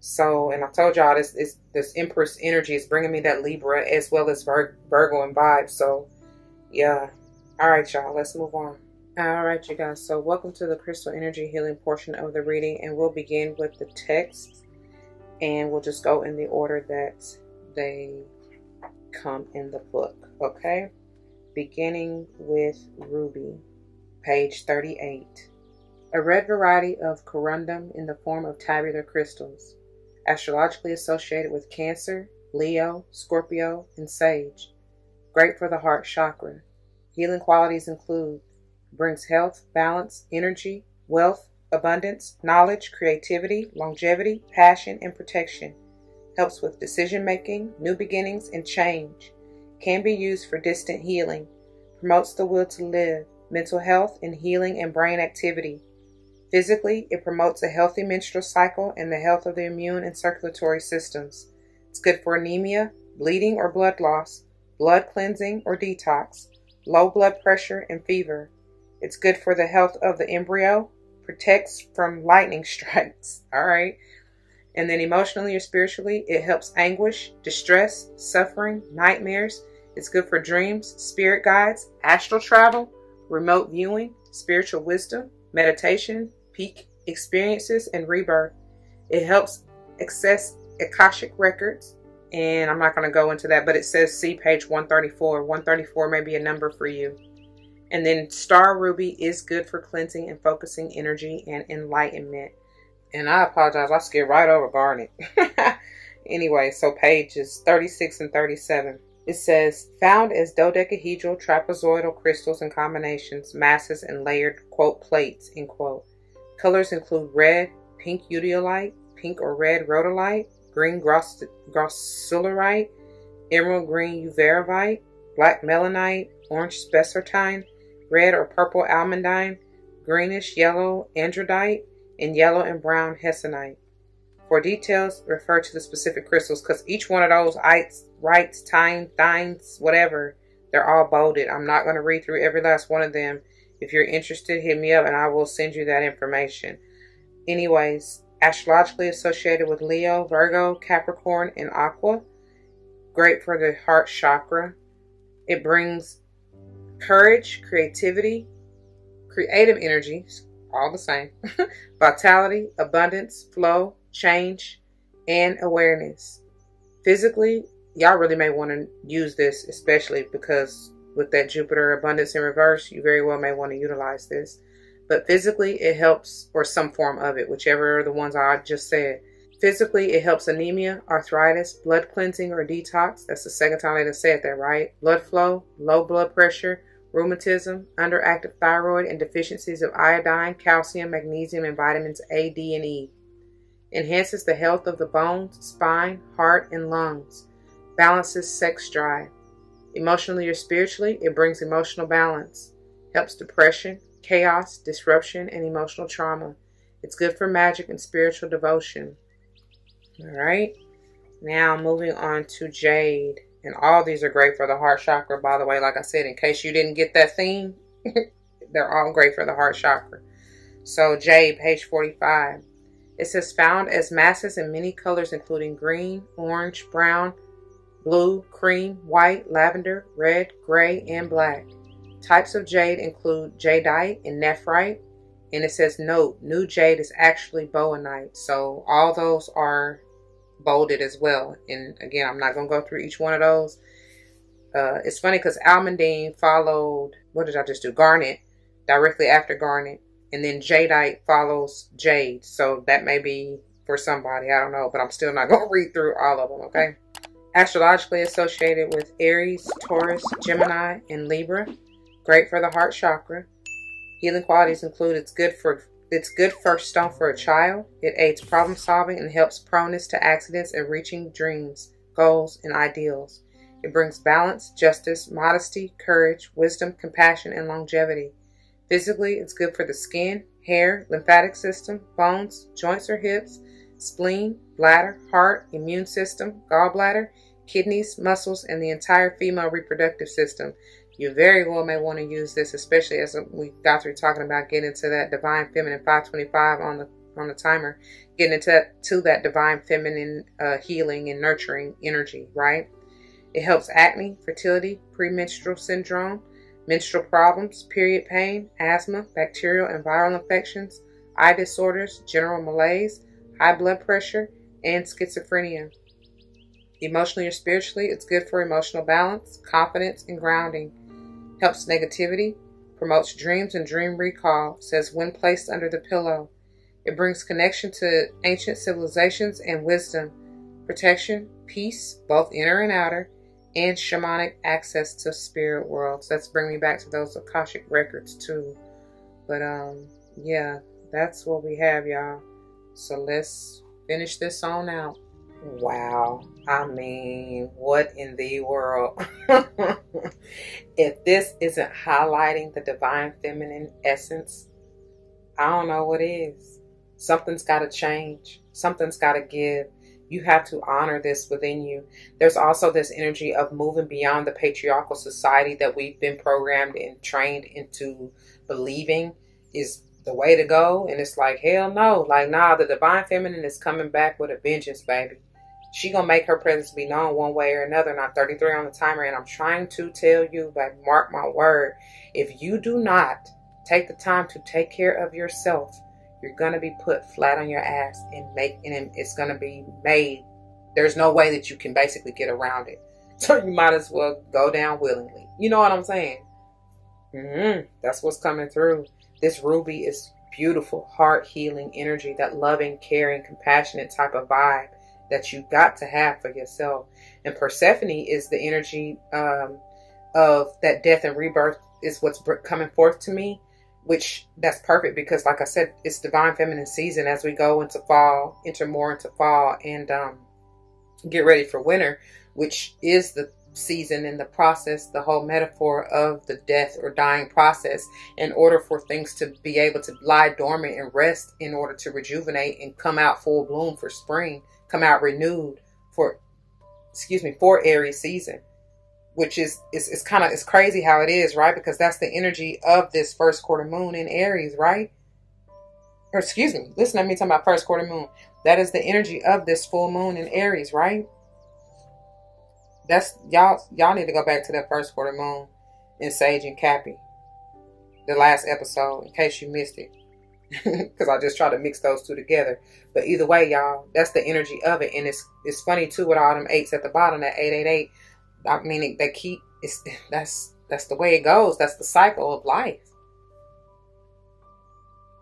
So, and I told y'all this Empress energy is bringing me that Libra as well as Virgo and vibes. So, yeah. All right, y'all, let's move on. All right, you guys. So welcome to the crystal energy healing portion of the reading. And we'll begin with the text. And we'll just go in the order that they come in the book. Okay? Beginning with Ruby, page 38. A red variety of corundum in the form of tabular crystals, astrologically associated with Cancer, Leo, Scorpio, and Sage. Great for the heart chakra. Healing qualities include brings health, balance, energy, wealth, abundance, knowledge, creativity, longevity, passion, and protection. Helps with decision making, new beginnings, and change. Can be used for distant healing. Promotes the will to live, mental health, and healing and brain activity. Physically, it promotes a healthy menstrual cycle and the health of the immune and circulatory systems. It's good for anemia, bleeding or blood loss, blood cleansing or detox, low blood pressure, and fever. It's good for the health of the embryo, protects from lightning strikes. All right. And then emotionally or spiritually, it helps anguish, distress, suffering, nightmares. It's good for dreams, spirit guides, astral travel, remote viewing, spiritual wisdom, meditation, peak experiences, and rebirth. It helps access Akashic records. And I'm not going to go into that, but it says see page 134. 134 may be a number for you. And then Star Ruby is good for cleansing and focusing energy and enlightenment. And I apologize, I skipped right over Garnet. Anyway, so pages 36 and 37. It says, found as dodecahedral trapezoidal crystals in combinations, masses, and layered, quote, plates, end quote. Colors include red, pink uteolite, pink or red rhodolite, green grossularite, emerald green uvarovite, black melanite, orange spessartine, red or purple almandine, greenish yellow androdite, and yellow and brown hessonite. For details, refer to the specific crystals, because each one of those rites, thines, whatever, they're all bolded. I'm not going to read through every last one of them. If you're interested, hit me up and I will send you that information. Anyways, astrologically associated with Leo, Virgo, Capricorn, and Aqua. Great for the heart chakra. It brings courage, creativity, creative energies, all the same, vitality, abundance, flow, change, and awareness. Physically, y'all really may want to use this, especially because with that Jupiter abundance in reverse, you very well may want to utilize this. But physically, it helps, or some form of it, whichever are the ones I just said. Physically, it helps anemia, arthritis, blood cleansing or detox. That's the second time I said that, right? Blood flow, low blood pressure, rheumatism, underactive thyroid, and deficiencies of iodine, calcium, magnesium, and vitamins A, D, and E. Enhances the health of the bones, spine, heart, and lungs. Balances sex drive. Emotionally or spiritually, it brings emotional balance. Helps depression, chaos, disruption, and emotional trauma. It's good for magic and spiritual devotion. Alright, now moving on to jade. And all these are great for the heart chakra, by the way. Like I said, in case you didn't get that theme, they're all great for the heart chakra. So jade, page 45. It says found as masses in many colors, including green, orange, brown, blue, cream, white, lavender, red, gray, and black. Types of jade include jadeite and nephrite. And it says note, new jade is actually bowenite. So all those are bolded as well. And again, I'm not going to go through each one of those. It's funny because almandine followed, what did I just do? Garnet, directly after garnet. And then jadeite follows jade. So that may be for somebody. I don't know. But I'm still not going to read through all of them, okay? Astrologically associated with Aries, Taurus, Gemini, and Libra. Great for the heart chakra. Healing qualities include it's good first stone for a child. It aids problem solving and helps proneness to accidents and reaching dreams, goals, and ideals. It brings balance, justice, modesty, courage, wisdom, compassion, and longevity. Physically, it's good for the skin, hair, lymphatic system, bones, joints or hips, spleen, bladder, heart, immune system, gallbladder, kidneys, muscles, and the entire female reproductive system. You very well may want to use this, especially as we got through talking about getting into that divine feminine 525 on the timer, getting into that divine feminine healing and nurturing energy, right? It helps acne, fertility, premenstrual syndrome, menstrual problems, period pain, asthma, bacterial and viral infections, eye disorders, general malaise, high blood pressure, and schizophrenia. Emotionally or spiritually, it's good for emotional balance, confidence, and grounding. Helps negativity, promotes dreams and dream recall, says when placed under the pillow. It brings connection to ancient civilizations and wisdom, protection, peace, both inner and outer, and shamanic access to spirit worlds. That's bringing me back to those Akashic records too. But yeah, that's what we have, y'all. So let's finish this on out. Wow, I mean, what in the world? If this isn't highlighting the divine feminine essence, I don't know what is. Something's got to change. Something's got to give. You have to honor this within you. There's also this energy of moving beyond the patriarchal society that we've been programmed and trained into believing is the way to go. And it's like, hell no. Like, nah, the divine feminine is coming back with a vengeance, baby. She gonna make her presence be known one way or another. And I'm 33 on the timer, and I'm trying to tell you, like, mark my word, if you do not take the time to take care of yourself, you're gonna be put flat on your ass and it's gonna be made. There's no way that you can basically get around it. So you might as well go down willingly. You know what I'm saying? That's what's coming through. This ruby is beautiful, heart healing energy, that loving, caring, compassionate type of vibe that you got to have for yourself. And Persephone is the energy of that death and rebirth is what's coming forth to me, which that's perfect because, like I said, it's divine feminine season as we go into fall, enter more into fall, and get ready for winter, which is the season in the process, the whole metaphor of the death or dying process, in order for things to be able to lie dormant and rest, in order to rejuvenate and come out full bloom for spring, come out renewed for Aries season, which is kind of, it's crazy how it is, right? Because that's the energy of this first quarter moon in Aries, right? Or listen to me talking about first quarter moon. That is the energy of this full moon in Aries, right? That's y'all need to go back to that first quarter moon in Sage and Cappy, the last episode, in case you missed it. Because I just try to mix those two together. But either way, y'all, that's the energy of it. And it's funny too with all them 8s at the bottom, that 888. I mean, they keep, that's the way it goes. That's the cycle of life.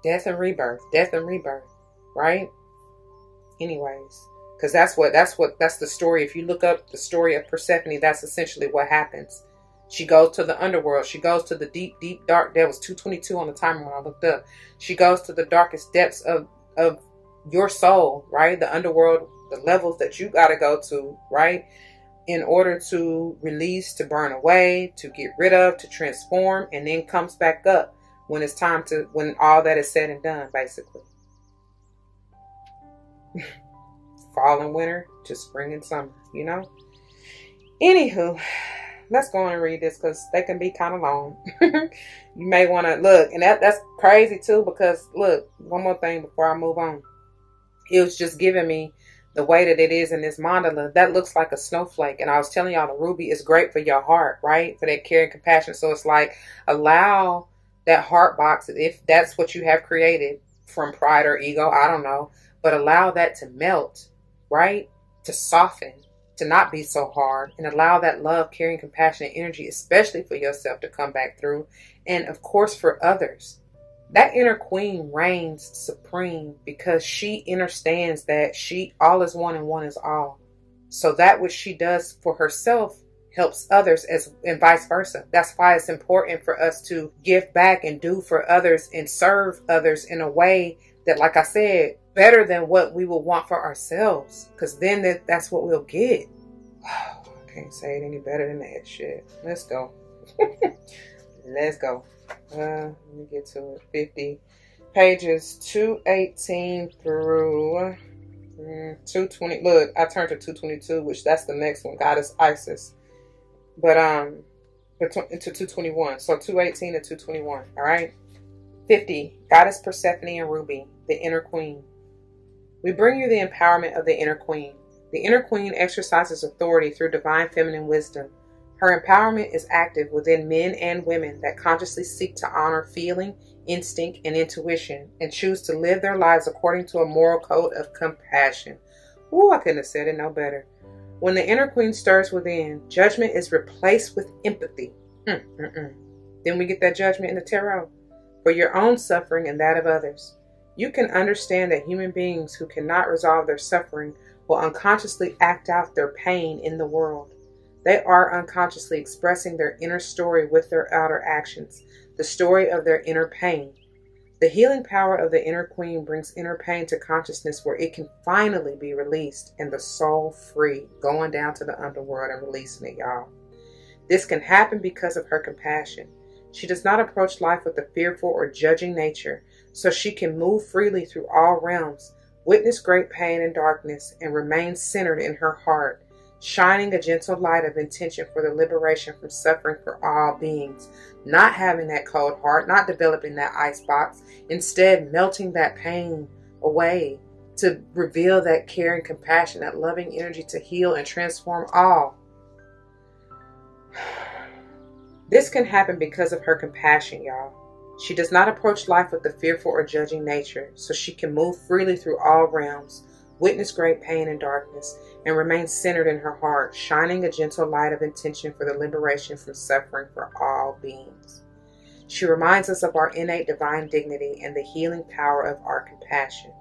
Death and rebirth, right? Anyways, because that's the story. If you look up the story of Persephone, that's essentially what happens. She goes to the underworld. She goes to the deep, dark. There was 222 on the timer when I looked up. She goes to the darkest depths of your soul, right? The underworld, the levels that you got to go to, right? In order to release, to burn away, to get rid of, to transform, and then comes back up when it's time to, when all that is said and done, basically. Fall and winter to spring and summer, you know? Anywho, let's go on and read this because they can be kind of long. You may want to look. And that's crazy too, because look, one more thing before I move on. It was just giving me the way that it is in this mandala. That looks like a snowflake. And I was telling y'all the ruby is great for your heart, right? For that care and compassion. So it's like, allow that heart box, if that's what you have created from pride or ego, I don't know. But allow that to melt, right? To soften, to not be so hard, and allow that love, caring, compassionate energy, especially for yourself, to come back through. And of course, for others. That inner queen reigns supreme because she understands that all is one and one is all. So that which she does for herself helps others, and vice versa. That's why it's important for us to give back and do for others and serve others in a way that, like I said, better than what we will want for ourselves. Because then that's what we'll get. I can't say it any better than that shit. Let's go. Let's go. Let me get to it. 50 pages, 218 through 220. Look, I turned to 222, which that's the next one. Goddess Isis. But to 221. So 218 to 221. All right. 50. Goddess Persephone and Ruby, the inner queen. We bring you the empowerment of the inner queen. The inner queen exercises authority through divine feminine wisdom. Her empowerment is active within men and women that consciously seek to honor feeling, instinct, and intuition, and choose to live their lives according to a moral code of compassion. Ooh, I couldn't have said it no better. When the inner queen stirs within, judgment is replaced with empathy. Then we get that judgment in the tarot. For your own suffering and that of others. You can understand that human beings who cannot resolve their suffering will unconsciously act out their pain in the world. They are unconsciously expressing their inner story with their outer actions, the story of their inner pain. The healing power of the inner queen brings inner pain to consciousness where it can finally be released and the soul free, going down to the underworld and releasing it, y'all. This can happen because of her compassion. She does not approach life with a fearful or judging nature, so she can move freely through all realms, witness great pain and darkness, and remain centered in her heart, shining a gentle light of intention for the liberation from suffering for all beings, not having that cold heart, not developing that icebox, instead melting that pain away to reveal that caring, compassion, that loving energy to heal and transform all. This can happen because of her compassion, y'all. She does not approach life with a fearful or judging nature, so she can move freely through all realms, witness great pain and darkness, and remain centered in her heart, shining a gentle light of intention for the liberation from suffering for all beings. She reminds us of our innate divine dignity and the healing power of our compassion,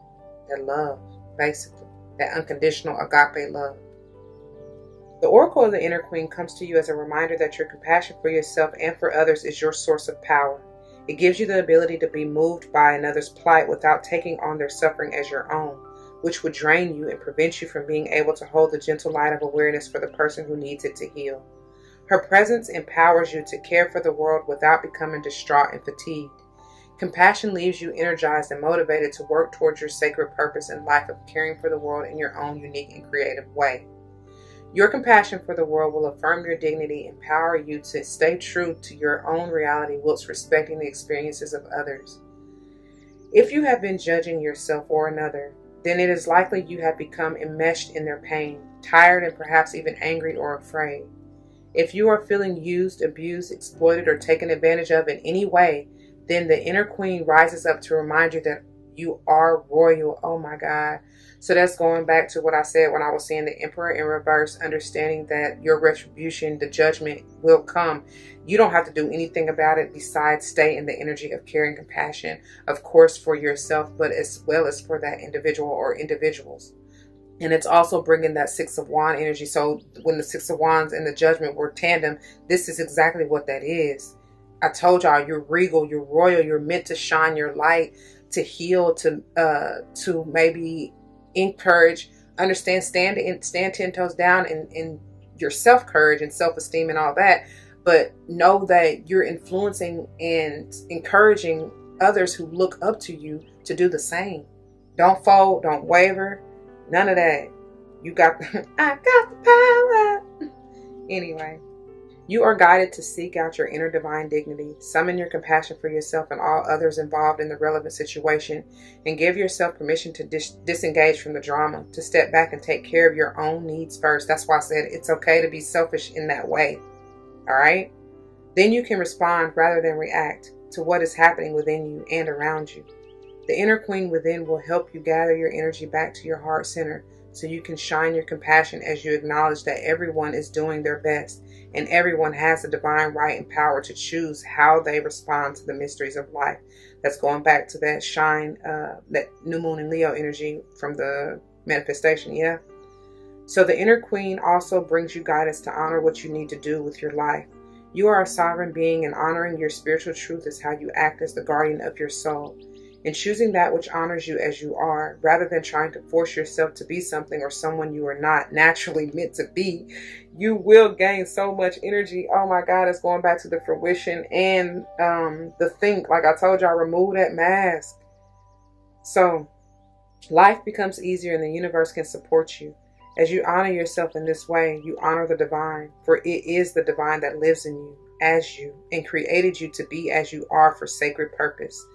that love, basically, that unconditional agape love. The Oracle of the Inner Queen comes to you as a reminder that your compassion for yourself and for others is your source of power. It gives you the ability to be moved by another's plight without taking on their suffering as your own, which would drain you and prevent you from being able to hold the gentle light of awareness for the person who needs it to heal. Her presence empowers you to care for the world without becoming distraught and fatigued. Compassion leaves you energized and motivated to work towards your sacred purpose in life of caring for the world in your own unique and creative way. Your compassion for the world will affirm your dignity, empower you to stay true to your own reality whilst respecting the experiences of others. If you have been judging yourself or another, then it is likely you have become enmeshed in their pain, tired and perhaps even angry or afraid. If you are feeling used, abused, exploited, or taken advantage of in any way, then the inner queen rises up to remind you that you are royal. Oh my God. So that's going back to what I said when I was seeing the Emperor in reverse, understanding that your retribution, the judgment will come. You don't have to do anything about it besides stay in the energy of care and compassion, of course, for yourself, but as well as for that individual or individuals. And it's also bringing that Six of Wands energy. So when the Six of Wands and the Judgment were tandem, this is exactly what that is. I told y'all, you're regal, you're royal, you're meant to shine your light, to heal, to maybe encourage, understand, stand 10 toes down in your self-courage and self-esteem and all that. But know that you're influencing and encouraging others who look up to you to do the same. Don't fold, don't waver, none of that. You got, I got the power. Anyway. You are guided to seek out your inner divine dignity, summon your compassion for yourself and all others involved in the relevant situation, and give yourself permission to disengage from the drama, to step back and take care of your own needs first. That's why I said it's okay to be selfish in that way. All right? Then you can respond rather than react to what is happening within you and around you. The inner queen within will help you gather your energy back to your heart center so you can shine your compassion as you acknowledge that everyone is doing their best and everyone has the divine right and power to choose how they respond to the mysteries of life. That's going back to that shine, that new moon in Leo energy from the manifestation, yeah? So the inner queen also brings you guidance to honor what you need to do with your life. You are a sovereign being, and honoring your spiritual truth is how you act as the guardian of your soul. In choosing that which honors you as you are, rather than trying to force yourself to be something or someone you are not naturally meant to be, you will gain so much energy. Oh my God, it's going back to the fruition and the think. Like I told y'all, remove that mask. So life becomes easier and the universe can support you. As you honor yourself in this way, you honor the divine, for it is the divine that lives in you, as you, and created you to be as you are for sacred purpose.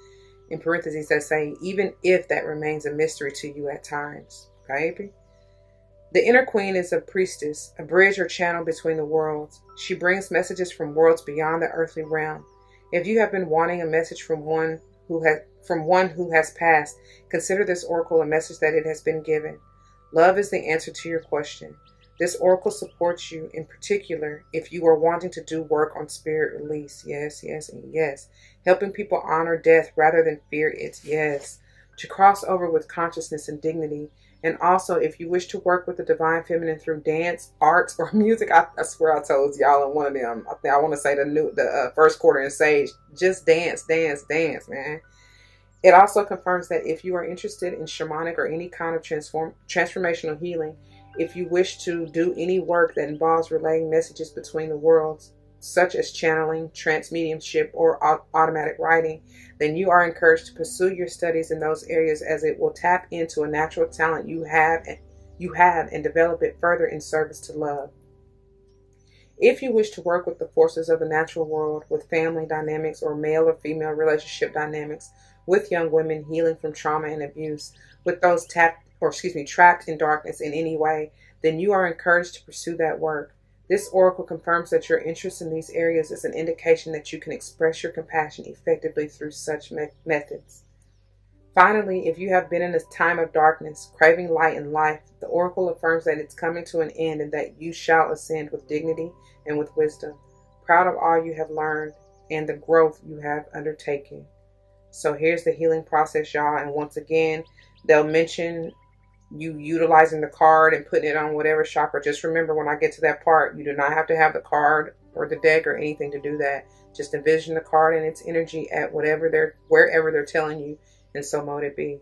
In parentheses, that say, even if that remains a mystery to you at times, baby. The inner queen is a priestess, a bridge or channel between the worlds. She brings messages from worlds beyond the earthly realm. If you have been wanting a message from one who has passed, consider this oracle a message that it has been given. Love is the answer to your question. This oracle supports you in particular if you are wanting to do work on spirit release. Yes, yes, and yes. Helping people honor death rather than fear it. Yes. To cross over with consciousness and dignity. And also, if you wish to work with the divine feminine through dance, arts, or music, I swear I told y'all in one of them. I think I want to say the first quarter in Sage. Just dance, dance, dance, man. It also confirms that if you are interested in shamanic or any kind of transformational healing, if you wish to do any work that involves relaying messages between the worlds, such as channeling, trance mediumship, or automatic writing, then you are encouraged to pursue your studies in those areas, as it will tap into a natural talent you have and develop it further in service to love. If you wish to work with the forces of the natural world, with family dynamics or male or female relationship dynamics, with young women healing from trauma and abuse, with those trapped in darkness in any way, then you are encouraged to pursue that work. This oracle confirms that your interest in these areas is an indication that you can express your compassion effectively through such methods. Finally, if you have been in a time of darkness, craving light in life, the oracle affirms that it's coming to an end and that you shall ascend with dignity and with wisdom, proud of all you have learned and the growth you have undertaken. So here's the healing process, y'all. And once again, they'll mention you utilizing the card and putting it on whatever chakra. Just remember, when I get to that part, you do not have to have the card or the deck or anything to do that. Just envision the card and its energy at wherever they're telling you, and so mote it be.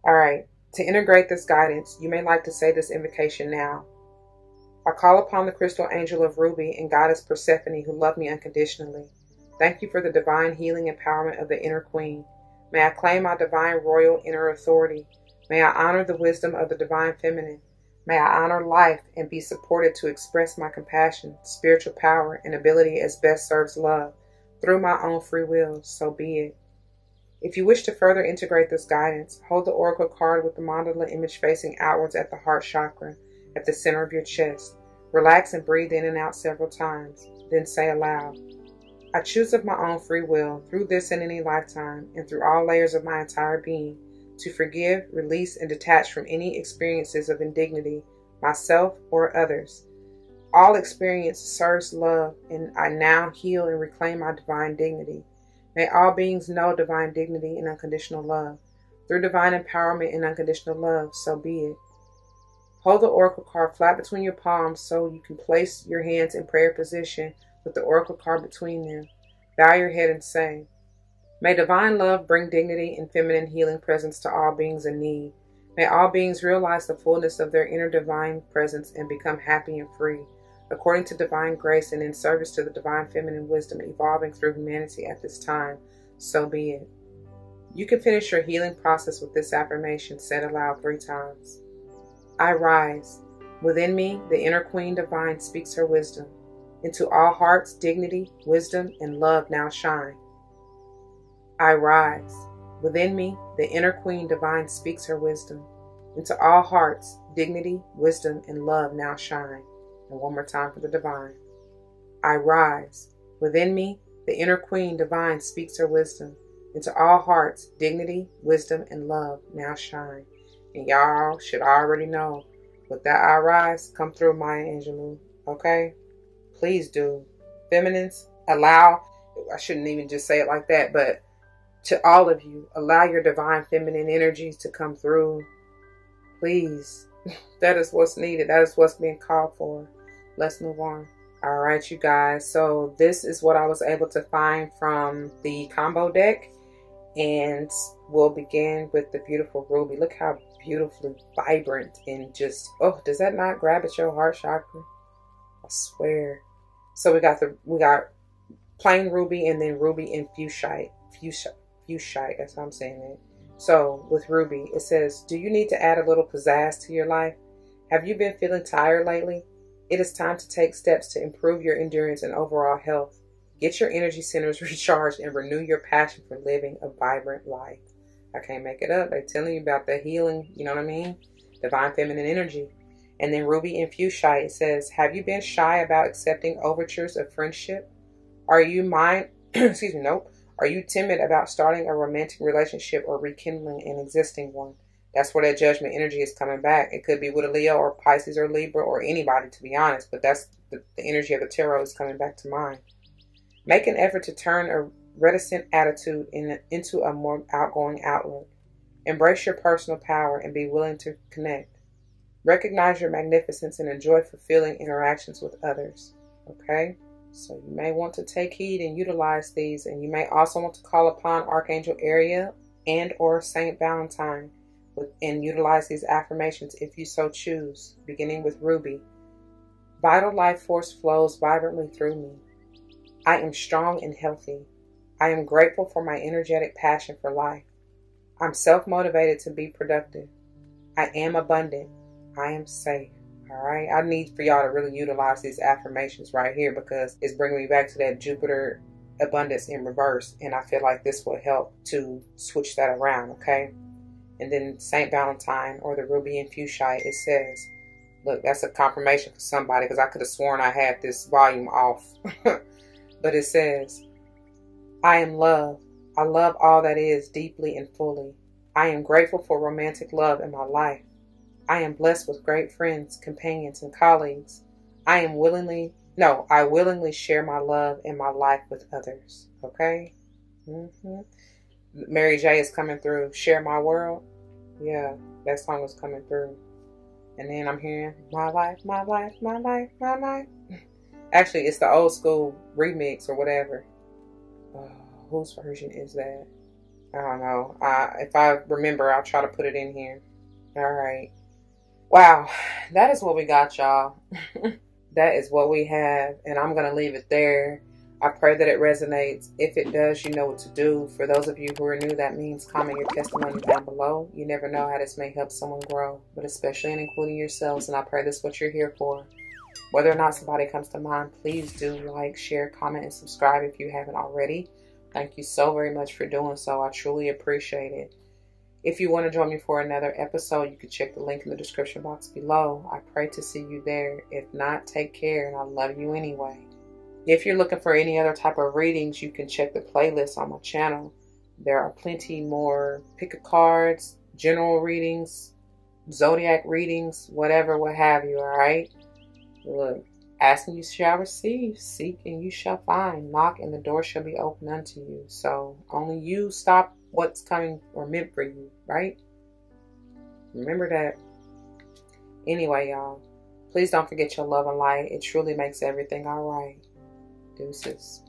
All right. To integrate this guidance, you may like to say this invocation now. I call upon the crystal angel of Ruby and goddess Persephone who love me unconditionally. Thank you for the divine healing empowerment of the inner queen. May I claim my divine royal inner authority. May I honor the wisdom of the divine feminine. May I honor life and be supported to express my compassion, spiritual power, and ability as best serves love through my own free will, so be it. If you wish to further integrate this guidance, hold the oracle card with the mandala image facing outwards at the heart chakra, at the center of your chest. Relax and breathe in and out several times, then say aloud, I choose of my own free will, through this and any lifetime, and through all layers of my entire being, to forgive, release, and detach from any experiences of indignity, myself or others. All experience serves love, and I now heal and reclaim my divine dignity. May all beings know divine dignity and unconditional love. Through divine empowerment and unconditional love, so be it. Hold the oracle card flat between your palms so you can place your hands in prayer position with the oracle card between them. Bow your head and say, May divine love bring dignity and feminine healing presence to all beings in need. May all beings realize the fullness of their inner divine presence and become happy and free, according to divine grace and in service to the divine feminine wisdom evolving through humanity at this time, so be it. You can finish your healing process with this affirmation said aloud 3 times. I rise. Within me, the inner queen divine speaks her wisdom. Into all hearts, dignity, wisdom, and love now shine. I rise. Within me, the inner queen divine speaks her wisdom. Into all hearts, dignity, wisdom, and love now shine. And one more time for the divine. I rise. Within me, the inner queen divine speaks her wisdom. Into all hearts, dignity, wisdom, and love now shine. And y'all should already know, with that I rise, come through, Maya Angelou. Okay? Please do. Feminines, allow, I shouldn't even just say it like that, but to all of you, allow your divine feminine energies to come through. Please. That is what's needed. That is what's being called for. Let's move on. All right, you guys. So this is what I was able to find from the combo deck. And we'll begin with the beautiful Ruby. Look how beautifully vibrant and just, oh, does that not grab at your heart chakra? I swear. So we got plain Ruby and then Ruby and Fuchsite. Fuchsite, that's how I'm saying it. So with Ruby, it says, do you need to add a little pizzazz to your life? Have you been feeling tired lately? It is time to take steps to improve your endurance and overall health. Get your energy centers recharged and renew your passion for living a vibrant life. I can't make it up. They're telling you about the healing, you know what I mean? Divine feminine energy. And then Ruby and Fuchsite, it says, have you been shy about accepting overtures of friendship? Are you Are you timid about starting a romantic relationship or rekindling an existing one? That's where that judgment energy is coming back. It could be with a Leo or Pisces or Libra or anybody, to be honest. But that's the energy of the tarot is coming back to mind. Make an effort to turn a reticent attitude into a more outgoing outlook. Embrace your personal power and be willing to connect. Recognize your magnificence and enjoy fulfilling interactions with others. Okay? So you may want to take heed and utilize these. And you may also want to call upon Archangel Ariel and or Saint Valentine and utilize these affirmations if you so choose, beginning with Ruby. Vital life force flows vibrantly through me. I am strong and healthy. I am grateful for my energetic passion for life. I'm self-motivated to be productive. I am abundant. I am safe. All right. I need for y'all to really utilize these affirmations right here because it's bringing me back to that Jupiter abundance in reverse. And I feel like this will help to switch that around. Okay. And then Saint Valentine or the Ruby and Fuchsite, it says, look, that's a confirmation for somebody because I could have sworn I had this volume off. But it says, I am love. I love all that is deeply and fully. I am grateful for romantic love in my life. I am blessed with great friends, companions, and colleagues. I willingly share my love and my life with others. Okay? Mary J is coming through. Share my world. Yeah, that song was coming through. And then I'm hearing my life, my life, my life, my life. Actually, it's the old school remix or whatever. Whose version is that? I don't know. If I remember, I'll try to put it in here. All right. Wow, that is what we got, y'all. That is what we have, and I'm going to leave it there. I pray that it resonates. If it does, you know what to do. For those of you who are new, that means comment your testimony down below. You never know how this may help someone grow, but especially and including yourselves, and I pray this is what you're here for. Whether or not somebody comes to mind, please do like, share, comment, and subscribe if you haven't already. Thank you so very much for doing so. I truly appreciate it. If you want to join me for another episode, you can check the link in the description box below. I pray to see you there. If not, take care, and I love you anyway. If you're looking for any other type of readings, you can check the playlist on my channel. There are plenty more pick-a-cards, general readings, zodiac readings, whatever, what have you, alright? Look, ask and you shall receive, seek and you shall find, knock and the door shall be opened unto you. So only you stop what's coming or meant for you, right? Remember that. Anyway, y'all, please don't forget your love and light. It truly makes everything all right. Deuces.